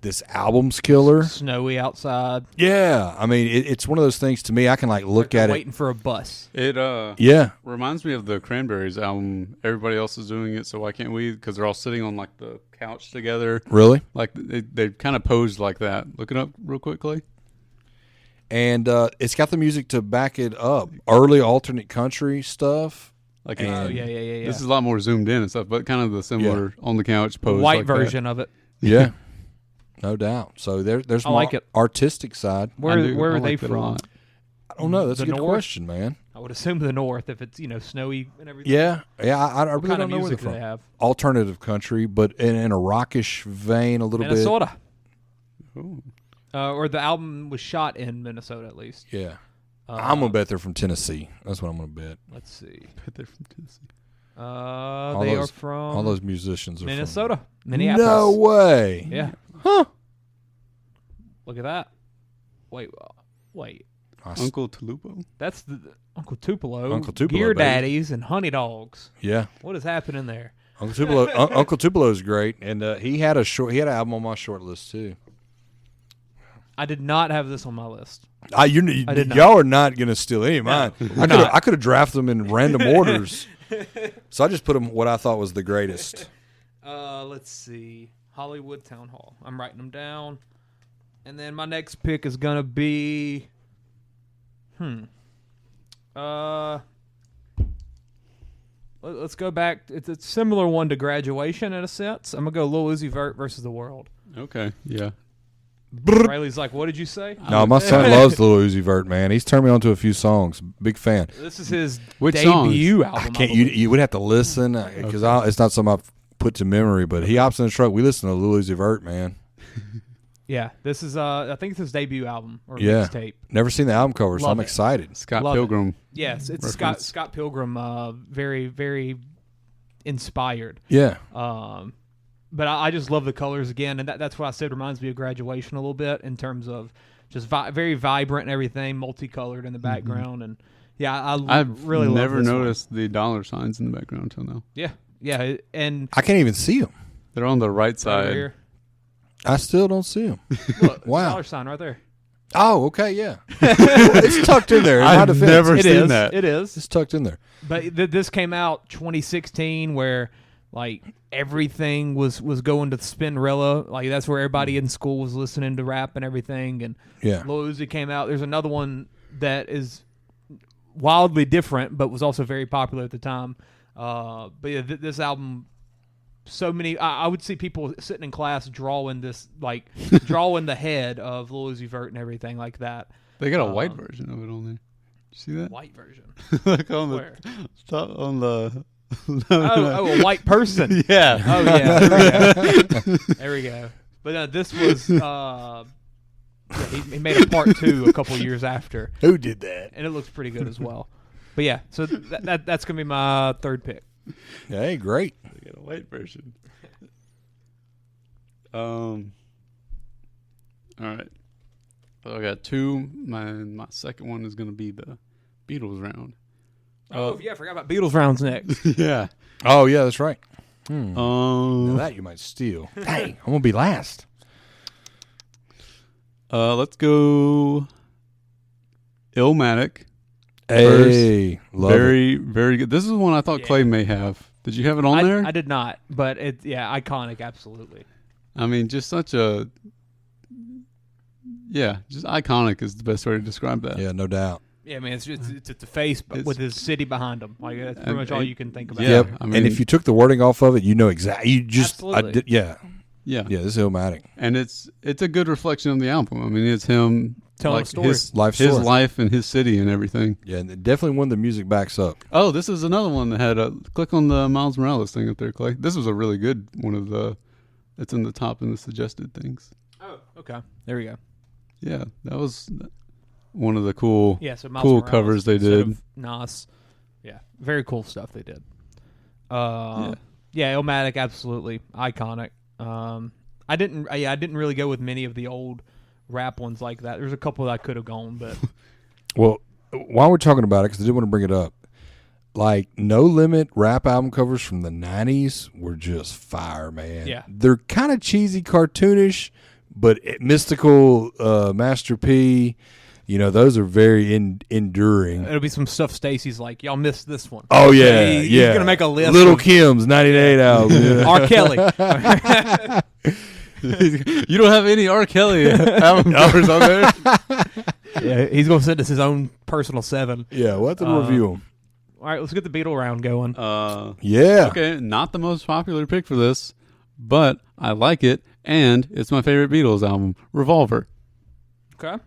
This album's killer. Snowy outside. Yeah, I mean, it's one of those things to me. I can look at waiting for a bus. It Yeah, reminds me of the Cranberries album. Everybody else is doing it, so why can't we? Because they're all sitting on the couch together. really. Like they kind of posed like that. Look it up real quick, Clay. And it's got the music to back it up. Early alternate country stuff. Like Oh, yeah. This is a lot more zoomed in and stuff, but kind of the similar on the couch The pose. white like version of it. Yeah, no doubt. So there's I more like it. artistic side. Where are I they like that a from? lot. I don't know. That's The a good North? question, man. I would assume the north if it's snowy and everything. Yeah. I What really kind don't of know where they're music do from. they have? Alternative country, but in a rockish vein, a little Minnesota. Ooh. Or the album was shot in Minnesota at least. bit. Yeah. I'm gonna bet they're from Tennessee. That's what I'm gonna bet. Let's see. Bet they're from Tennessee. They are from all those musicians are Minnesota, From, Minneapolis. no way. Yeah. Huh. Look at that. Wait. Uncle Tulupo. That's the Uncle Tupelo. Uncle Tupelo, Gear baby. Daddies and Honey Dogs. Yeah. What is happening there? Uncle Tupelo. Uncle Tupelo's great, and he had an album on my short list too. I did not have this on my list. Y'all are not gonna steal any of mine. I could have drafted them in random orders, so I just put them what I thought was the greatest. Let's see. Hollywood Town Hall. I'm writing them down. And then my next pick is gonna be let's go back. It's a similar one to Graduation in a sense. I'm gonna go Lil Uzi Vert versus The World. Okay, yeah. Riley's like, what did you say? No, my son loves Lil Uzi Vert, man. He's turned me on to a few songs. Big fan. This is his Which debut album. I I can't. believe. You would have to listen because it's not something I've put to memory. But he hops in the truck. We listen to Lil Uzi Vert, man. Yeah, this is I think it's his debut album or Yeah. mixtape. Never seen the album cover, so Love I'm it. excited. Scott Love Pilgrim. Yes, it's Reference. Scott Pilgrim. Very very inspired. Yeah. But I just love the colors again, and that's what I said reminds me of Graduation a little bit in terms of just very vibrant and everything, multicolored in the background, and yeah, I've really never love this noticed the dollar signs in the background until now. one. Yeah, and I can't even see him. They're on the right over side. here, I still don't see him. look, Wow. dollar sign right there. Oh, okay, yeah. It's tucked in there. In my I've defense, never It seen is. that. It is. it's tucked in there. But this came out 2016, where like everything was going to Spinrilla. Like that's where everybody in school was listening to rap and everything. And Yeah. Lil Uzi came out. There's another one that is wildly different, but was also very popular at the time. But yeah, this album, so many. I would see people sitting in class drawing this, like drawing the head of Lil Uzi Vert and everything like that. They got a white version of it on there. You see that? White version. Like on the Where? top on the. Oh, a white person. Yeah. Oh yeah, there we go. There we go. But this was he made a part 2 a couple years after, Who did that? and it looks pretty good as well. But yeah, so that's gonna be my third pick. Hey, great. They got a white version. All right. So I got 2. My second one is gonna be the Beatles round. Oh yeah, I forgot about Beatles rounds next. Yeah. Oh, yeah, that's right. Now that you might steal. Dang, I'm going to be last. Let's go. Illmatic. Hey, love it. Very, very good. This is one I thought Clay may have. Did you have it on there? I did not, but iconic, absolutely. I mean, just such a. Yeah, just iconic is the best way to describe that. Yeah, no doubt. Yeah, I mean it's the face, but with his city behind him. Like that's pretty much all you can think about. Yeah, Yep. I mean- and if you took the wording off of it, you know exactly. You just, Absolutely. yeah. Yeah. Yeah, this is Illmatic. And it's a good reflection of the album. I mean, it's him Telling a story. his Life his story. life and his city and everything. Yeah, and definitely one the music backs up. Oh, this is another one that had a click on the Miles Morales thing up there, Clay. This was a really good one of the. It's in the top in the suggested things. Oh, okay. There we go. Yeah, that was. one of the cool So Miles cool Morales covers they instead did. of Nas. Yeah, very cool stuff they did. Yeah, Illmatic, absolutely iconic. I didn't really go with many of the old rap ones like that. There's a couple that I could have gone, but Well, while we're talking about it, because I did want to bring it up, like No Limit rap album covers from the 90s were just fire, man. Yeah. They're kind of cheesy, cartoonish, but Mystical, Master P, those are very enduring. it'll be some stuff Stacy's like, y'all missed this one. Oh, yeah, He's yeah. going to make a list. Little of Kim's 98 album. Yeah. R. Kelly. You don't have any R. Kelly album covers on there. Yeah, he's going to send us his own personal 7. Yeah, we'll have to review them. All right, let's get the Beatle round going. Yeah. Okay, not the most popular pick for this, but I like it, and it's my favorite Beatles album, Revolver. Okay.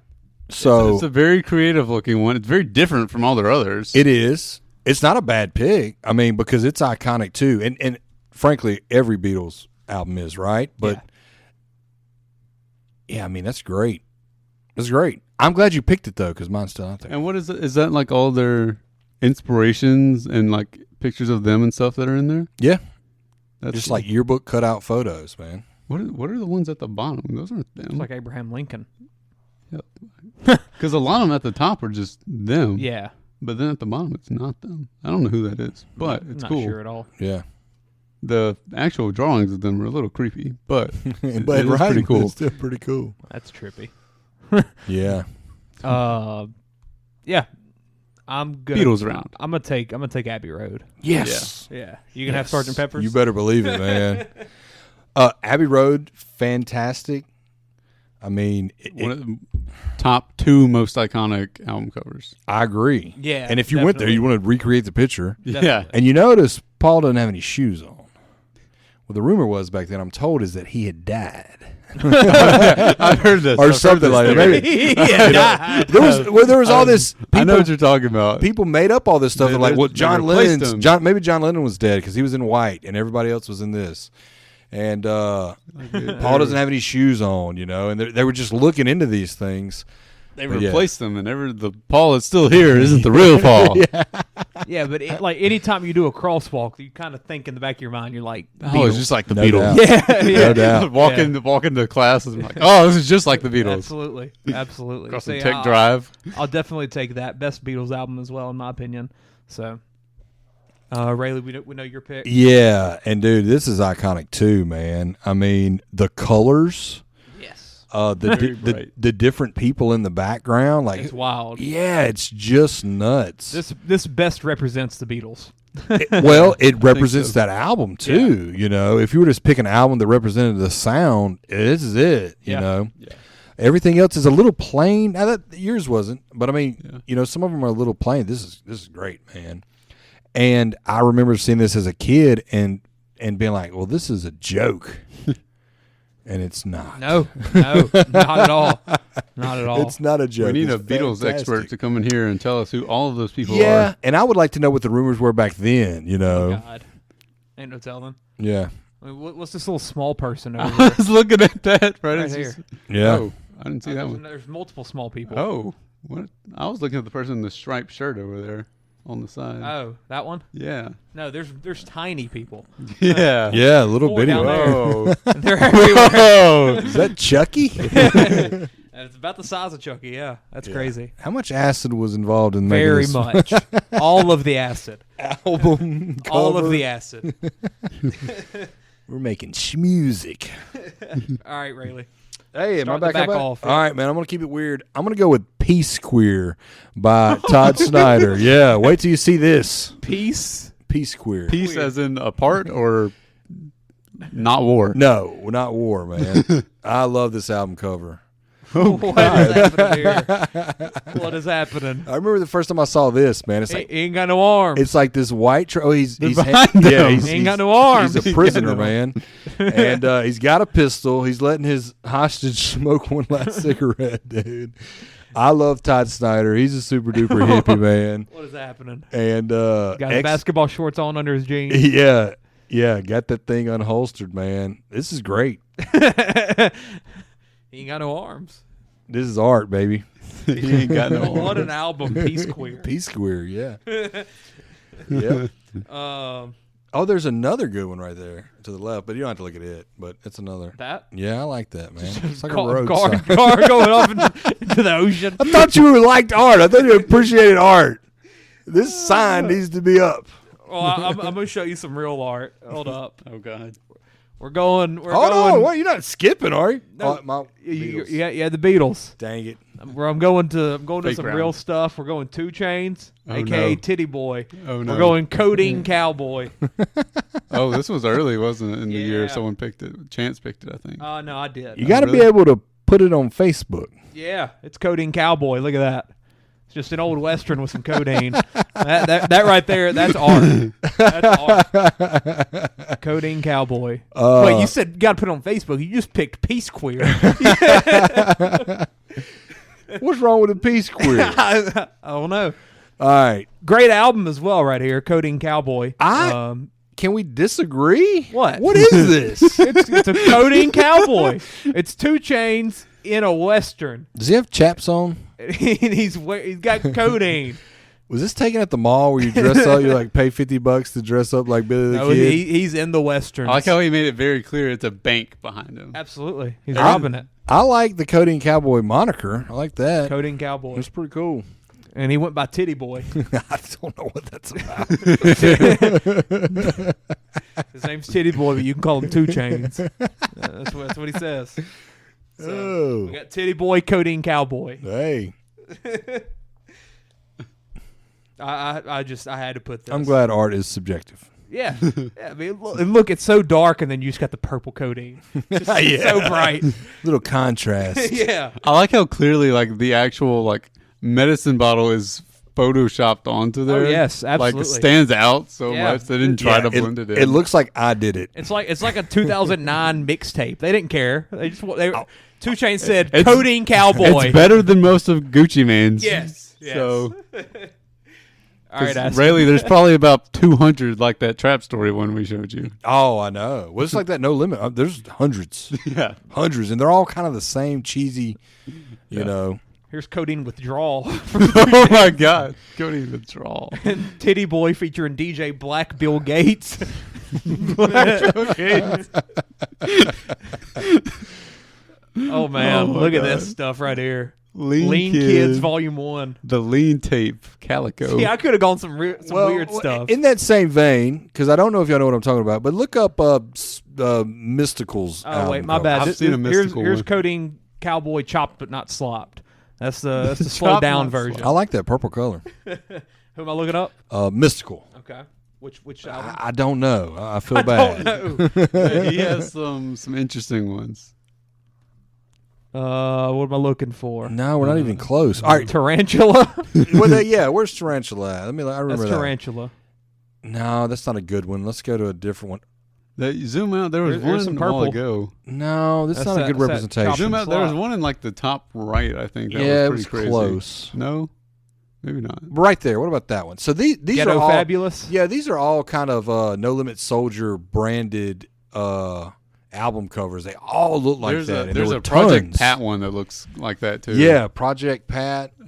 So It's a very creative looking one. It's very different from all their others. it is. It's not a bad pick. I mean, because it's iconic too. And frankly, every Beatles album is, right? But yeah, I mean, that's great. That's great. I'm glad you picked it though, because mine's still out there. And what is it? Is that like all their inspirations and like pictures of them and stuff that are in there? Yeah. That's Just like yearbook cutout photos, man. what are the ones at the bottom? Those aren't It's them. like Abraham Lincoln. Because a lot of them at the top are just them. Yeah. But then at the bottom, it's not them. I don't know who that is, but it's Not cool. sure at all. Yeah. The actual drawings of them are a little creepy, but it But is pretty cool. It's still pretty cool. That's trippy. Yeah. Yeah. I'm gonna Beatles round. I'm gonna take Abbey Road. Yes. Yeah. You gonna have Sgt. Pepper's? You better believe it, man. Abbey Road, fantastic. I mean, One of the top 2 most iconic album covers. I agree. Yeah, And if you went there, definitely. you want to recreate the picture. Yeah. And you notice Paul doesn't have any shoes on. Well, the rumor was back then, I'm told, is that he had died. I've heard this. Or something like that. Maybe. There was all this. I know people- what you're talking about. People made up all this stuff. They're like, well, they John replaced Lennon's him. Maybe John Lennon was dead because he was in white and everybody else was in this. And Paul doesn't have any shoes on, and they were just looking into these things. They But yeah. replaced them, and the Paul that's still here isn't the real Paul. Yeah, but like anytime you do a crosswalk, you kind of think in the back of your mind, you're like, Oh, it's just like the No Beatles. doubt. yeah, No doubt. Walk into class and I'm like, oh, this is just like the Beatles. absolutely. Across the See, Tech Drive. I'll definitely take that best Beatles album as well, in my opinion. So, Rayley, we know your pick. Yeah, and dude, this is iconic too, man. I mean, the colors, Yes, Very bright. the different people in the background, like it's wild. yeah, it's just nuts. This best represents the Beatles. It represents so. that album too. If you were just pick an album that represented the sound, this is it. Yeah. Yeah. Everything else is a little plain. Now that yours wasn't, but I mean, some of them are a little plain. This is great, man. And I remember seeing this as a kid and being like, well, this is a joke. And it's not. No, not at all. Not at all. It's not a joke. We need It's a Beatles fantastic. expert to come in here and tell us who all of those people Yeah, are. and I would like to know what the rumors were back then, God, ain't no telling. Yeah. I mean, what's this little small person over I there? was looking at that Right It's here. just- Yeah. Oh, I didn't see that one. There's multiple small people. Oh, what? I was looking at the person in the striped shirt over there on the side. Oh, that one? Yeah. No, there's tiny people. Yeah. Yeah, little Boy, bitty down one. there. Oh. They're everywhere. Whoa. Is that Chucky? And it's about the size of Chucky. Yeah, that's crazy. How much acid was involved in making Very this much. All of the acid. album? All cover? of the acid. We're making music. All right, Rayley. Hey, am Start I the back back up? off, yeah. All right, man. I'm gonna keep it weird. I'm gonna go with Peace Queer by Todd Snyder. Yeah, wait till you see this. Peace. Peace Queer. Peace as in apart or not war? No, not war, man. I love this album cover. What is happening here? What is happening? I remember the first time I saw this, man. It's He like ain't got no arms. it's like this white. He's behind yeah, him. he's, He ain't got no arms. He's a prisoner, man, and he's got a pistol. He's letting his hostage smoke one last cigarette, dude. I love Todd Snyder. He's a super duper hippie, man. What is happening? And Got his basketball shorts on under his jeans. yeah, got that thing unholstered, man. This is great. He ain't got no arms. This is art, baby. He ain't got no What horns. an album, Peace Queer. Peace Queer, yeah. Yep. Oh, there's another good one right there to the left, but you don't have to look at it. But it's another. That Yeah, I like that, man. It's like a car, road car, sign. car going off into the ocean. I thought you liked art. I thought you appreciated art. This sign needs to be up. Well, I'm going to show you some real art. Hold up. Oh God. We're going. We're Hold going. on, what? You're not skipping, are you? No, my Beatles. yeah, the Beatles. Dang it. I'm going to Fake some round. real stuff. We're going 2 Chainz, Oh, aka no. Titty Boy. Oh no. We're going Codeine Cowboy. Oh, this was early, wasn't it? In the year Yeah. someone picked it. Chance picked it, I think. No, I did. You got to really? be able to put it on Facebook. Yeah, it's Codeine Cowboy. Look at that. It's just an old Western with some codeine. that right there, that's art. That's art. Codeine Cowboy. Wait, you said you got to put it on Facebook. You just picked Peace Queer. What's wrong with a Peace Queer? I don't know. All right. Great album as well right here, Codeine Cowboy. Can we disagree? What? What is this? It's a Codeine Cowboy. It's 2 Chainz in a Western. Does he have chaps on? And he's got codeine. Was this taken at the mall where you dress up? You like pay $50 to dress up like Billy the No, Kid? he's in the Western. I like how he made it very clear it's a bank behind him. Absolutely. He's robbing it. I like the Codeine Cowboy moniker. I like that. Codeine Cowboy. That's pretty cool. And he went by Titty Boy. I don't know what that's about. His name's Titty Boy, but you can call him 2 Chainz. That's what he says. So, we got Titty Boy, Codeine Cowboy. Hey, I had to put this. I'm glad art is subjective. Yeah. I mean, look, it's so dark, and then you just got the purple codeine. Just so bright. Little contrast. Yeah. I like how clearly like the actual like medicine bottle is photoshopped onto there. yes, absolutely. Like stands out so Yeah. much. They didn't try to blend it in. It looks like I did it. It's like a 2009 mixtape. They didn't care. They just 2 Chainz said It's- Codeine Cowboy. It's better than most of Gucci Mane's. Yes. So All right, Aston. Rayleigh, there's probably about 200 like that Trap Story one we showed you. Oh, I know. Well, it's like that. No limit. There's hundreds, Yeah. hundreds, and they're all kind of the same cheesy. You know. Here's Codeine Withdrawal. Oh my God. Go to withdrawal. Titty Boy featuring DJ Black Bill Gates. Oh man, Oh, my look at God. this stuff right here. Lean Lean Kid. Kids Volume 1. The lean tape calico. Yeah, I could have gone some weird stuff. In that same vein, because I don't know if y'all know what I'm talking about, but look up Mystical's. Oh wait, album my cover. bad. I've seen a Mystical here's one. Codeine Cowboy chopped but not slopped. That's the slowed Chopped, down not version. I like that purple color. Who am I looking up? Mystical. Okay. Which album? I don't know. I feel I bad. don't know. Yeah, he has some interesting ones. What am I looking for? No, we're not even close. All right. Tarantula. Yeah, where's Tarantula at? I remember That's that. Tarantula. No, that's not a good one. Let's go to a different one. That you zoom out, there was There's some one a while purple. ago. No, this is That's not a good that representation. chop Zoom out, there was slot. one in like the top right, I think. That Yeah, it was was pretty crazy. close. No? Maybe not. Right there. What about that one? So these Ghetto are all Fabulous. Yeah, these are all kind of No Limit Soldier branded album covers. They all look like There's that. a and there's there a were Project tons. Pat one that looks like that too. Yeah, Project Pat. Let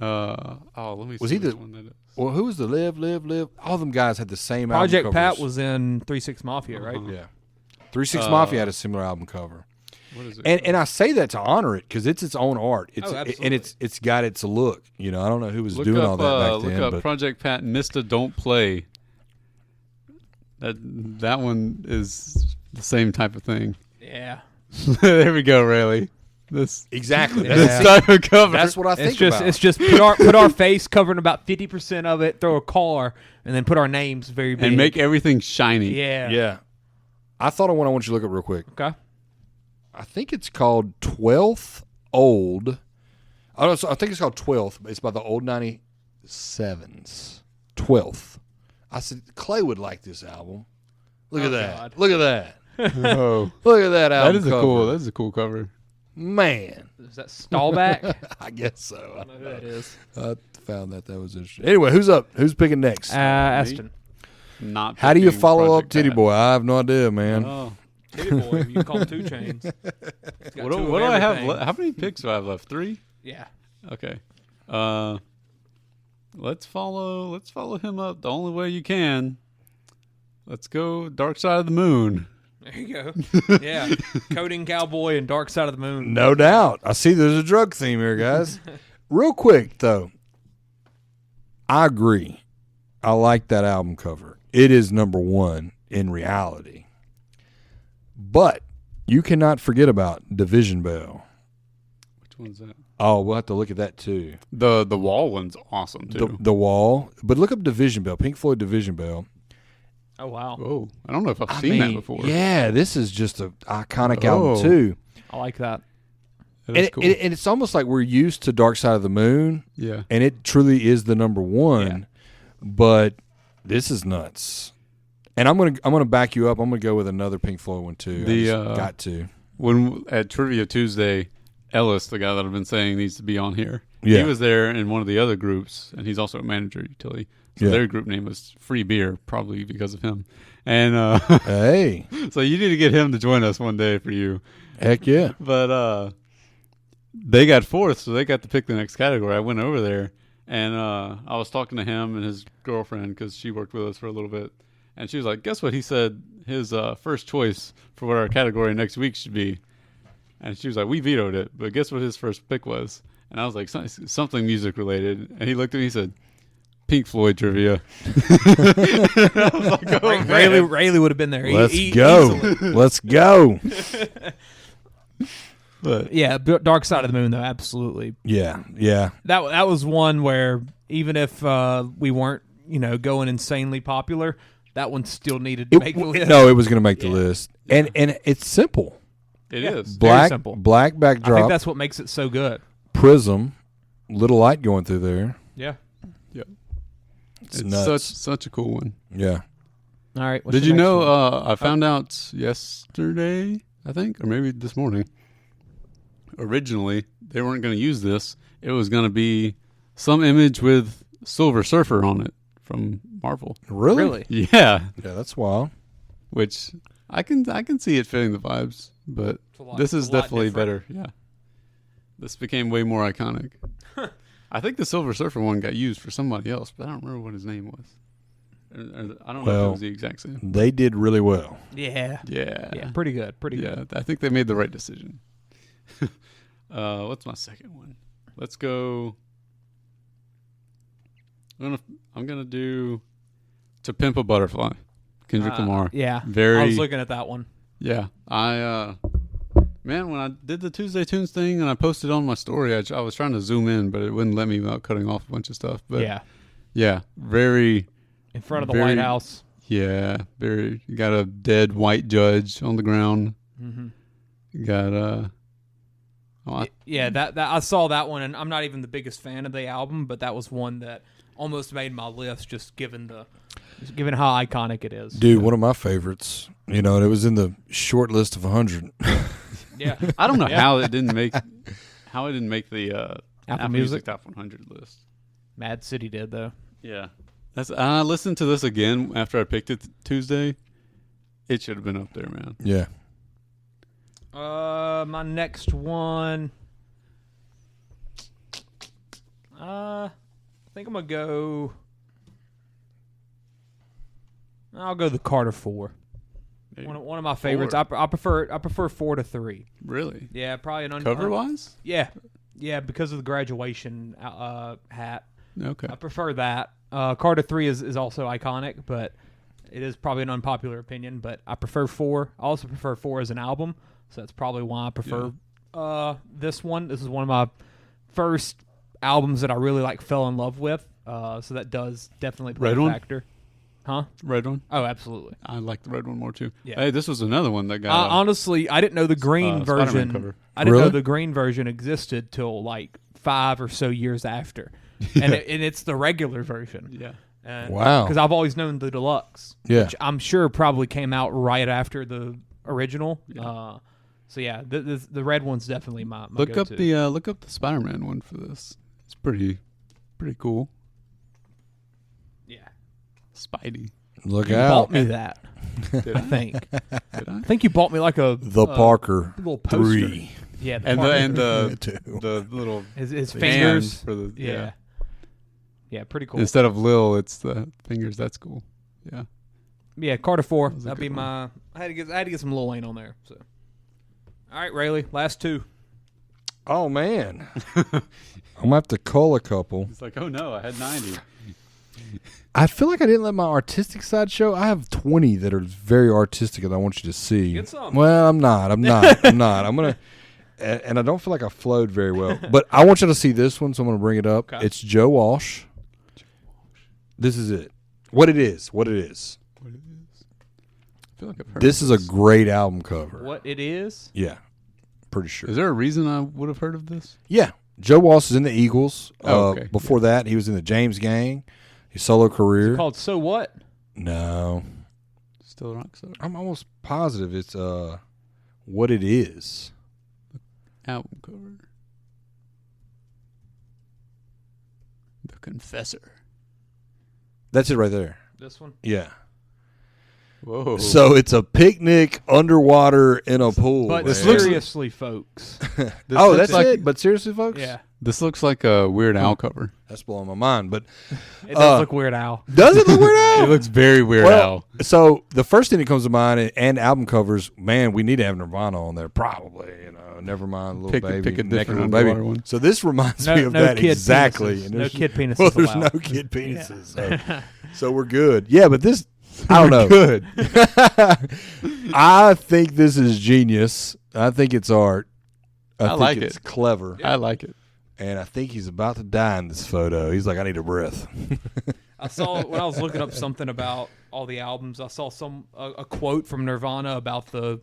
me see. Was he which the- one that is. Well, who was the Live? All them guys had the same Project album Pat covers. was in 3-6 Mafia, right? Uh-huh. Yeah. 3-6 Mafia had a similar album cover. What is it? And I say that to honor it because it's its own art. It's absolutely. and it's got its look. You know, I don't know who was look doing up, all that back look then. up But Project Pat Mista Don't Play. That one is the same type of thing. Yeah. There we go, Rayleigh. This exactly. Yeah. this type of cover. That's what I think It's just put our face covering about 50% of it, throw a car, and then put our names very big. and make everything shiny. Yeah. Yeah. I thought of one I want you to look up real quick. Okay. I think it's called 12th Old. I think it's called 12th, but it's by the Old 97s. 12th. I said, Clay would like this album. Look at that. God. Look at that. Oh, Look at that album that is a cover. cool. That is a cool cover. Man. Is that Stallback? I guess so. I don't know who that is. I found that was interesting. Anyway, who's up? Who's picking next? Aston. Not. How do you picking follow Project up Titty Pat. Boy? I have no idea, man. Oh. Titty Boy. You can call him 2 Chainz. What do I have? How many picks do I have left? 3. Yeah. Okay. Let's follow him up the only way you can. Let's go Dark Side of the Moon. There you go. Yeah. Coding Cowboy and Dark Side of the Moon. No doubt. I see there's a drug theme here, guys. Real quick, though. I agree. I like that album cover. It is number one in reality. But you cannot forget about Division Bell. Which one's that? Oh, we'll have to look at that, too. The Wall one's awesome, too. The Wall. But look up Division Bell. Pink Floyd Division Bell. Oh, wow. Oh, I don't know if I've seen that before. Yeah, this is just an iconic album, too. I like that. That is cool. And it's almost like we're used to Dark Side of the Moon. Yeah. And it truly is the number one. Yeah. But this is nuts. And I'm gonna back you up. I'm gonna go with another Pink Floyd one too. Got to. When at Trivia Tuesday, Ellis, the guy that I've been saying needs to be on here, Yeah. he was there in one of the other groups, and he's also a manager at Utility. So Yeah. their group name was Free Beer, probably because of him. And Hey, so you need to get him to join us one day for you. heck yeah. But they got fourth, so they got to pick the next category. I went over there, and I was talking to him and his girlfriend because she worked with us for a little bit. And she was like, guess what he said his first choice for what our category next week should be? And she was like, we vetoed it, but guess what his first pick was? And I was like, something music related. And he looked at me and he said, Pink Floyd trivia. I was like, oh, man. Railey would have been there. Let's go. Easily. Let's go. But Yeah, Dark Side of the Moon, though, absolutely. Yeah. That was one where even if we weren't, going insanely popular, that one still needed to make the list. No, it was gonna make the list. And it's simple. it is. Very simple. Black I backdrop, think that's what makes it so good. prism, little light going through there. Yeah. Yep. It's It's nuts. such a cool one. Yeah. All right. what's Did the you next know one? I found out yesterday, I think, or maybe this morning. Originally, they weren't going to use this. It was going to be some image with Silver Surfer on it from Marvel. Really? Yeah, Yeah, that's wild. which I can see it fitting the vibes, but this is it's a lot definitely different. better. Yeah, this became way more iconic. I think the Silver Surfer one got used for somebody else, but I don't remember what his name was. I don't know if Well, it was the exact same. They did really well. Yeah. Yeah, Yeah. Pretty good. Pretty good. I think they made the right decision. What's my second one? Let's go. I'm gonna do To Pimp a Butterfly, Kendrick Lamar. Yeah. Very. I was looking at that one. Yeah, man, when I did the Tuesday Tunes thing and I posted on my story, I was trying to zoom in, but it wouldn't let me without cutting off a bunch of stuff. But yeah, very In front of the very- White House. yeah, very. You got a dead white judge on the ground. Mm-hmm. You got Yeah, that I saw that one, and I'm not even the biggest fan of the album, but that was one that almost made my list, just given how iconic it is. Dude, one of my favorites. And it was in the short list of 100. Yeah, I don't know how it didn't make the Apple Music Top 100 list. Mad City did though. Yeah, I listened to this again after I picked it Tuesday. It should have been up there, man. Yeah. My next one. I think I'm gonna go. I'll go the Carter 4. One of my favorites. I prefer 4 to 3. Really? Yeah, probably an Cover wise? Yeah, because of the graduation hat. Okay. I prefer that. Carter 3 is also iconic, but it is probably an unpopular opinion. But I prefer 4. I also prefer 4 as an album, so that's probably why I prefer this one. This is one of my first albums that I really fell in love with. So that does definitely play Red a one? factor. Huh? Red one? Oh, absolutely. I like the red one more too. Yeah. Hey, this was another one that got Honestly, I didn't know the green Spider-Man version. cover. I didn't know Really? the green version existed till 5 or so years after, and it's the regular version. Yeah. And, Wow. Because I've always known the deluxe, Yeah. which I'm sure probably came out right after the original. Yeah. So yeah, the red one's definitely my Look go-to. up the Spider-Man one for this. It's pretty cool. Yeah. Spidey. Look You out. bought me that. Did I think. Did I? I think you bought me like a The Parker little poster. 3. Yeah, and Too. the little his hands fingers. for the Yeah, pretty cool. Instead of Lil, it's the fingers. That's cool. Yeah. Yeah, Carter 4. was a That'd be good my. I had to get some Lil Wayne on there. So, all right, Railey, last two. Oh man, I'm gonna have to cull a couple. It's like, oh no, I had 90. I feel like I didn't let my artistic side show. I have 20 that are very artistic that I want you to see. Get some. Well, I'm not. I'm gonna, and I don't feel like I flowed very well. But I want you to see this one, so I'm gonna bring it up. Okay. It's Joe Walsh. This is it. What it is. I feel like I've heard This of is a great album cover. What it is? Yeah, pretty sure. Is there a reason I would have heard of this? Yeah, Joe Walsh is in the Eagles. Oh, okay. Before that, he was in the James Gang. His solo career. Called So What? No, Still rock star. I'm almost positive it's What It Is. Album cover. The Confessor. That's it right there. This one? Yeah. Whoa. So it's a picnic underwater in a pool. But man. seriously, folks. This Oh, looks that's like, it. But seriously, folks, Yeah. This looks like a Weird Al cover. that's blowing my mind. But It does look Weird Al. does it look Weird Al? It looks very Weird Well, Al. so the first thing that comes to mind, and album covers, man, we need to have Nirvana on there, probably. Never mind, little baby, Pick a Naked different Little baby. underwater one. So this reminds me of no that kid exactly. penises. And No there's- kid penises Well, there's allowed. no kid penises, so we're good. Yeah, but this, I don't know. Good. I think this is genius. I think it's art. I think like it's it. clever. I like it. And I think he's about to die in this photo. He's like, I need a breath. I saw when I was looking up something about all the albums. I saw a quote from Nirvana about the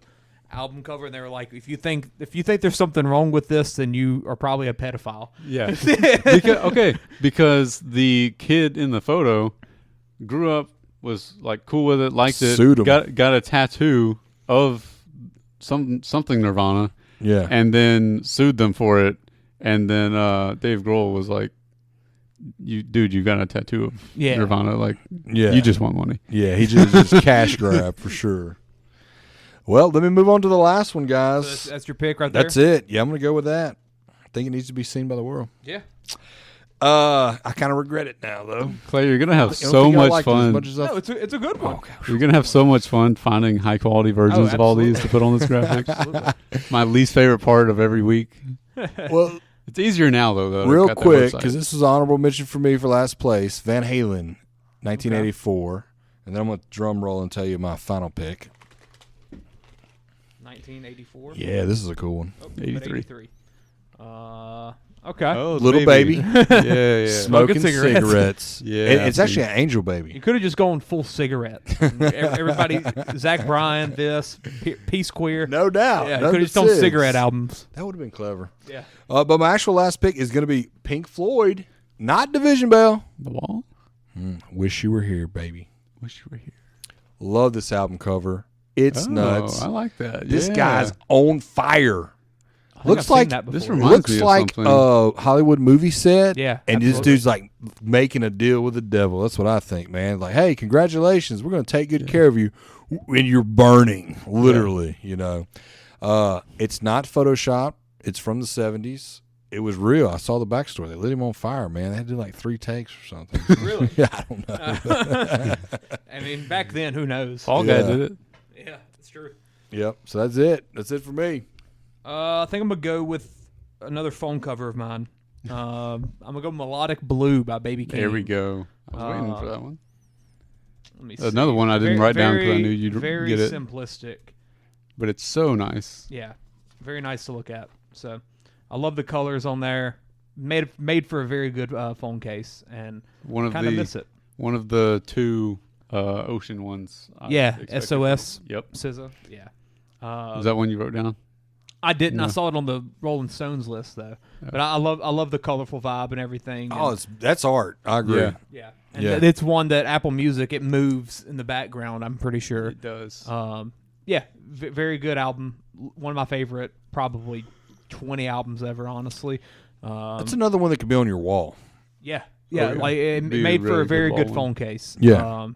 album cover, and they were like, "If you think there's something wrong with this, then you are probably a pedophile." Yeah. Because the kid in the photo grew up, was like cool with it, liked it, Sued him. got a tattoo of something Nirvana, Yeah. and then sued them for it. And then Dave Grohl was like, you got a tattoo of Nirvana. Like, Yeah. you just want money. Yeah, he just cash grab for sure. Well, let me move on to the last one, guys. So that's your pick right there. That's it. Yeah, I'm going to go with that. I think it needs to be seen by the world. Yeah. I kind of regret it now, though. Clay, you're going to have I don't so think I much liked it as fun. much as I No, it's a good one. You're going to have so much fun finding high quality versions of all these to put on this graphic. My least favorite part of every week. Well, It's easier now, though. real Got that quick, website. because this is honorable mention for me for last place, Van Halen, 1984. And then I'm going to drum roll and tell you my final pick. 1984. Yeah, this is a cool one. Oh, 83. 83. Okay. Oh, Little baby. yeah. Smoking cigarettes. cigarettes. Yeah, It's actually an angel baby. You could have just gone full cigarette. Everybody, Zach Bryan, Peace Queer. No doubt. Yeah, None could have but just done cigs. cigarette albums. That would have been clever. Yeah. But my actual last pick is going to be Pink Floyd, not Division Bell. The Wall? Wish You Were Here, baby. Wish you were here. Love this album cover. It's nuts. I like that. This Yeah. guy's on fire. I think Looks I've seen like that before. this reminds looks me of like something. Hollywood movie set. Yeah, and this absolutely. dude's like making a deal with the devil. That's what I think, man. Like, hey, congratulations, we're going to take good care of you when you're burning, literally. You know, it's not Photoshop. It's from the '70s. It was real. I saw the backstory. They lit him on fire, man. They had to do like 3 takes or something. Really? Yeah, I don't know. I mean, back then, who knows? Fall Yeah. Guy did it. Yeah, that's true. Yep. So that's it. That's it for me. I think I'm gonna go with another phone cover of mine. I'm gonna go Melodic Blue by Baby King. There we go. I was waiting for that one. Let me Another see. one I didn't write down 'cause I knew you'd very get it. simplistic. But it's so nice. Yeah, very nice to look at. So, I love the colors on there. Made for a very good phone case, and One of kind of the miss it. one of the 2 ocean ones. I Yeah, expected. SOS. Yep. SZA. Yeah. Is that one you wrote down? I didn't. I No. saw it on the Rolling Stones list though. But I love the colorful vibe and everything. Oh, and, that's art. I agree. Yeah. yeah. And Yeah. it's one that Apple Music, it moves in the background, I'm pretty sure. It does. Yeah, very good album. One of my favorite, probably 20 albums ever, honestly. That's another one that could be on your wall. Yeah, yeah. like it Be a made for really a very good good wall phone one. case. Yeah.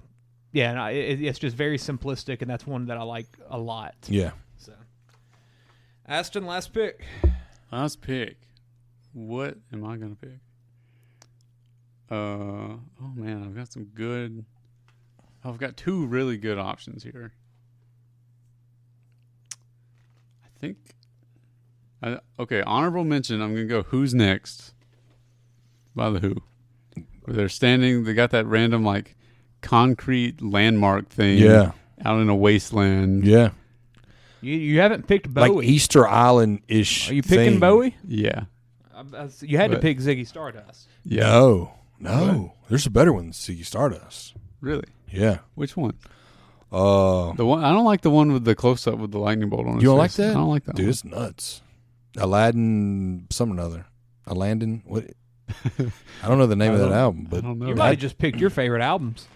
Yeah, and it's just very simplistic, and that's one that I like a lot. Yeah. So, Aston, last pick. Let's pick. What am I gonna pick? Oh man, I've got some good. I've got two really good options here. I think. Okay, honorable mention. I'm gonna go. Who's Next? By the Who. Where they're standing. They got that random like concrete landmark thing. Yeah. Out in a wasteland. Yeah. You haven't picked Bowie. Like Easter Island ish. Are you picking Bowie? Yeah. You had to But- pick Ziggy Stardust. Yeah. No. There's a better one than Ziggy Stardust. Really? Yeah. Which one? Uh, The one I don't like the one with the close up with the lightning bolt on his you don't face. like that? I don't like that Dude, one. it's nuts. Aladdin, some or another. Aladdin, what? I don't know the name of that album, I but don't know. You might have just picked your favorite albums.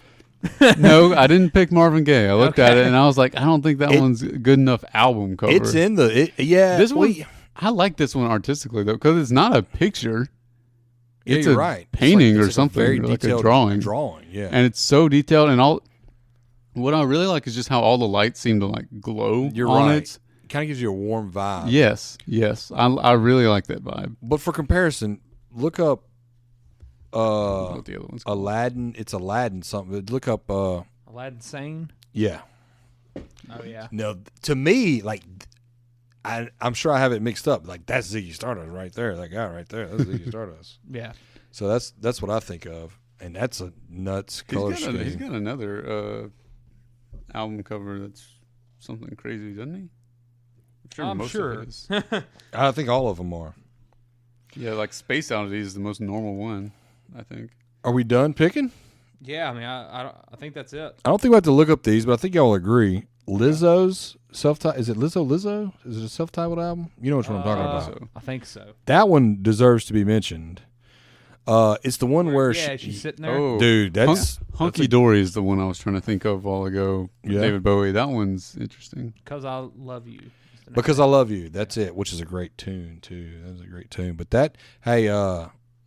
No, I didn't pick Marvin Gaye. I looked at Okay. it and I was like, I don't think that one's a good enough album cover. it's in the yeah. This we- one. I like this one artistically though because it's not a picture. Yeah, It's you're a right. painting it's or like something, a very or like a detailed drawing. Drawing, yeah. And it's so detailed and all. What I really like is just how all the lights seem to like glow. You're on right. It. Kind of gives you a warm vibe. Yes. I really like that vibe. But for comparison, look up I don't know what the other one's called. Aladdin. It's Aladdin something. Look up Aladdin Sane. yeah. Oh yeah. No, to me, like I'm sure I have it mixed up. Like that's Ziggy Stardust right there. That guy right there. That's Ziggy Stardust. Yeah. So that's what I think of, and that's a nuts color He's scheme. got another album cover that's something crazy, doesn't he? I'm most sure. of it is. I think all of them are. Yeah, like Space Oddity is the most normal one, I think. Are we done picking? Yeah. I mean, I think that's it. I don't think we have to look up these, but I think y'all agree. Lizzo's self-titled. Is it Lizzo? Is it a self-titled album? You know which one I'm talking about. so. I think so. That one deserves to be mentioned. It's the one where yeah, she's sitting there. Oh, dude, that's Hunky Dory is the one I was trying to think of a while ago. with Yeah. David Bowie. That one's interesting. Because I love you. Because I Love You. That's it, which is a great tune too. That was a great tune. But that, hey,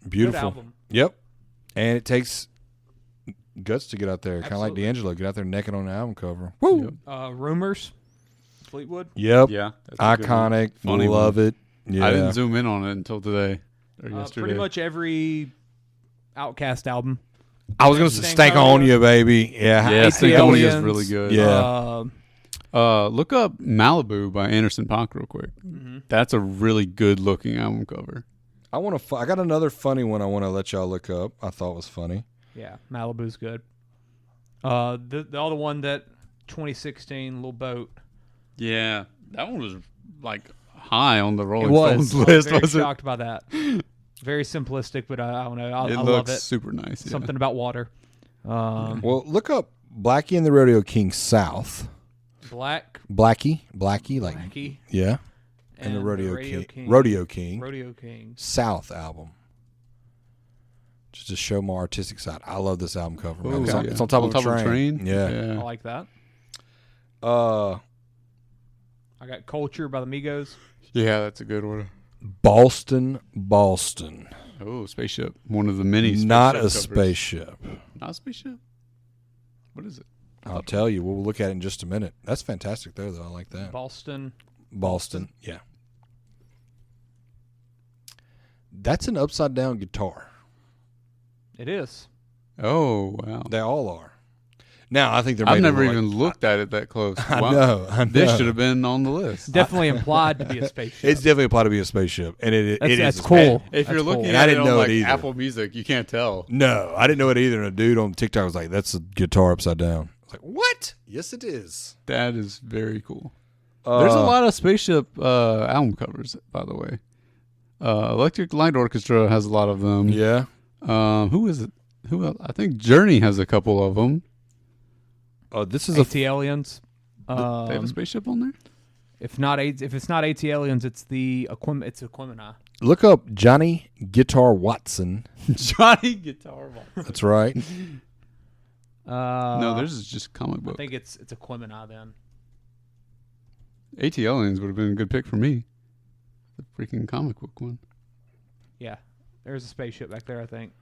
beautiful. Good album. Yep. And it takes guts to get out there, kind of like Absolutely. D'Angelo, get out there naked on an album cover. Woo. Yep. Rumors. Fleetwood. Yep. Yeah. that's a good one. Iconic. Funny Love one. it. Yeah. I didn't zoom in on it until today or yesterday. Pretty much every Outcast album. I was going to say Stank on You, baby. Yeah. Yeah, ATL Stank On You is Aliens. really good. Yeah. Look up Malibu by Anderson .Paak real quick. That's a really good looking album cover. I got another funny one I want to let y'all look up. I thought was funny. Yeah, Malibu's good. The other one that 2016 Little Boat. Yeah, that one was like high on the Rolling It was. Stones I was list. very Was it? shocked by that. Very simplistic, but I don't know. I It love looks it. super nice. Yeah. Something about water. Well, look up Blackie and the Rodeo King South. Blackie, like Blackie, yeah, and the Rodeo King. Rodeo King. South album. Just to show my artistic side. I love this album cover. man. Ooh, It's, on, yeah. it's on top On of a train. Yeah. I like that. I got Culture by the Migos. Yeah, that's a good one. Boston. Oh, spaceship. One of the many spaceship Not a covers. spaceship. Not a spaceship? What is it? I'll tell you. We'll look at it in just a minute. That's fantastic, though. I like that. Boston. Yeah. That's an upside down guitar. It is. Oh, wow. They all are. Now I think they're. I've made never to look even looked at it that close. I Wow. know. This should have been on the list. Definitely implied to be a spaceship. It's definitely applied to be a spaceship, and it is. That's a cool. If you're That's looking cool. And I at didn't it on know it like either. Apple Music, you can't tell. No, I didn't know it either. And a dude on TikTok was like, "That's a guitar upside down." I was like, "What? Yes, it is." That is very cool. There's a lot of spaceship album covers, by the way. Electric Light Orchestra has a lot of them. Yeah. Who is it? Who else? I think Journey has a couple of them. This is AT Aliens. They have a spaceship on there? If it's not AT Aliens, it's it's Equimini. look up Johnny Guitar Watson. Johnny Guitar Vault. That's right. No, theirs is just comic book. I think it's Equimini then. AT Aliens would have been a good pick for me. The freaking comic book one. Yeah, there's a spaceship back there. I think.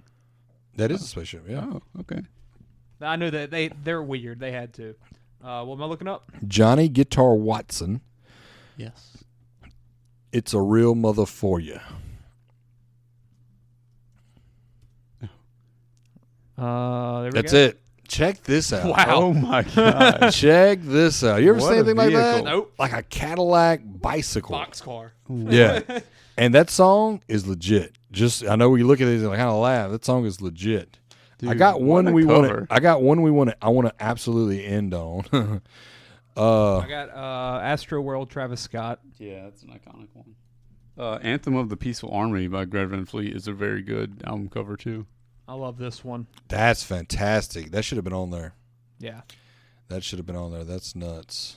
That is a spaceship. Yeah. Oh, okay. I knew that they're weird. They had to. What am I looking up? Johnny Guitar Watson. Yes. It's a Real Mother for You. There we That's go. it. Check this out. Wow. Oh my god. Check this out. You ever What see a anything like that? vehicle. Nope. Like a Cadillac bicycle. Boxcar. Yeah. And that song is legit. I know when you look at it and kind of laugh. That song is legit. I Dude, got one what a we want cover. to. I got one we want to. I want to absolutely end on. I got Astro World, Travis Scott. Yeah, that's an iconic one. Anthem of the Peaceful Army by Greta Van Fleet is a very good album cover too. I love this one. That's fantastic. That should have been on there. Yeah. That should have been on there. That's nuts.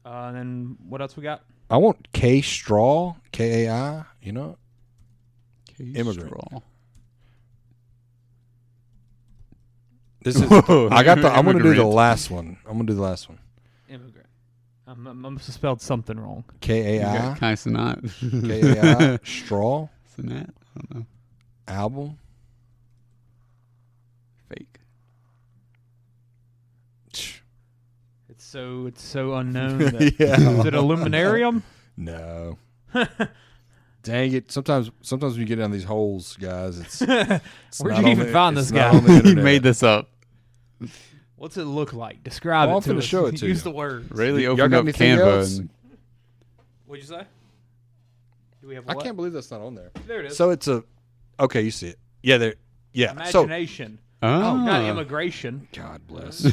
And then what else we got? I want K Straw, Kai. You know, Immigrant. Straw. this is. Whoa. I got the. I'm gonna do the Immigrant. last one. I'm gonna do the last one. Immigrant. I must have spelled something wrong. Kai. Kai Sinat. Kai. Straw Sinat? I don't know. album. Fake. It's so unknown. That, Yeah. Is it Illuminarium? No. Dang it! Sometimes when you get down these holes, guys, it's Where'd not you on even the- find it's this not guy? on the He internet. made this up. What's it look like? Describe Well, it to I'm finna us. show it to Use you. the words. Rayleigh Y'all opened got up anything Canva else? and What'd you say? Do we have I what? can't believe that's not on there. There it is. So it's a. Okay, you see it. Yeah, there. Yeah. So Imagination. oh, Not immigration. God bless.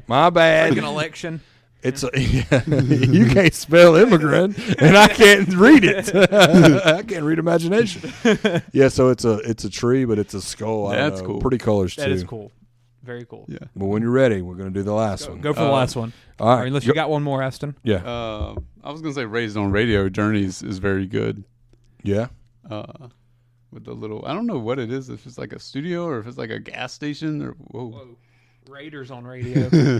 My bad. Like an election. It's a. You can't spell immigrant, and I can't read it. I can't read imagination. Yeah, so it's a tree, but it's a skull. I don't That's know. cool. Pretty colors too. That is cool. Very cool. Yeah. But when you're ready, we're gonna do the last one. Go for the last one. All right. Or unless you got one more, Aston. Yeah. I was gonna say Raised on Radio. Journeys is very good. Yeah. With the little, I don't know what it is. If it's like a studio or if it's like a gas station or whoa. Raiders on radio.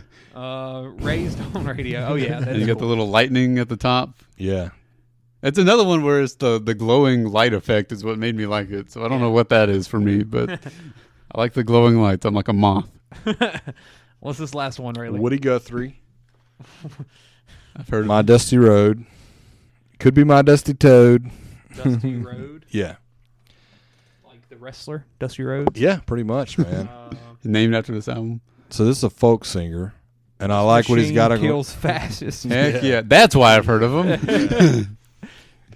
Raised on radio. Oh yeah, that And is you got cool. the little lightning at the top. Yeah. It's another one where it's the glowing light effect is what made me like it. So I don't know what that is for me, but I like the glowing lights. I'm like a moth. What's this last one, Rayleigh? Woody Guthrie. I've heard My of Dusty Road. Could be My Dusty Toad. Dusty Road, Yeah. like the wrestler, Dusty Rhodes. Yeah, pretty much, man. it. Named after this album. So this is a folk singer, and I like what he's got. Kills fascists. Heck yeah. That's why I've heard of him.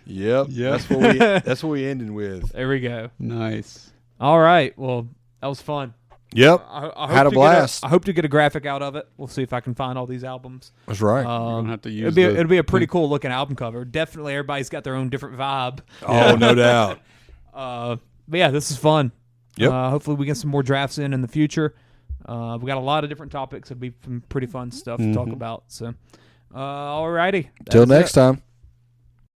Yep. Yep. That's what we ended with. There we go. Nice. All right. Well, that was fun. Yep. I hope Had a to blast. I hope to get a graphic out of it. We'll see if I can find all these albums. That's right. don't have to use it'll be a pretty cool looking album cover. Definitely, everybody's got their own different vibe. Oh, no doubt. But yeah, this is fun. Yep. Hopefully, we get some more drafts in the future. We got a lot of different topics. It'll be some pretty fun stuff to talk about. So, all righty. Till next time.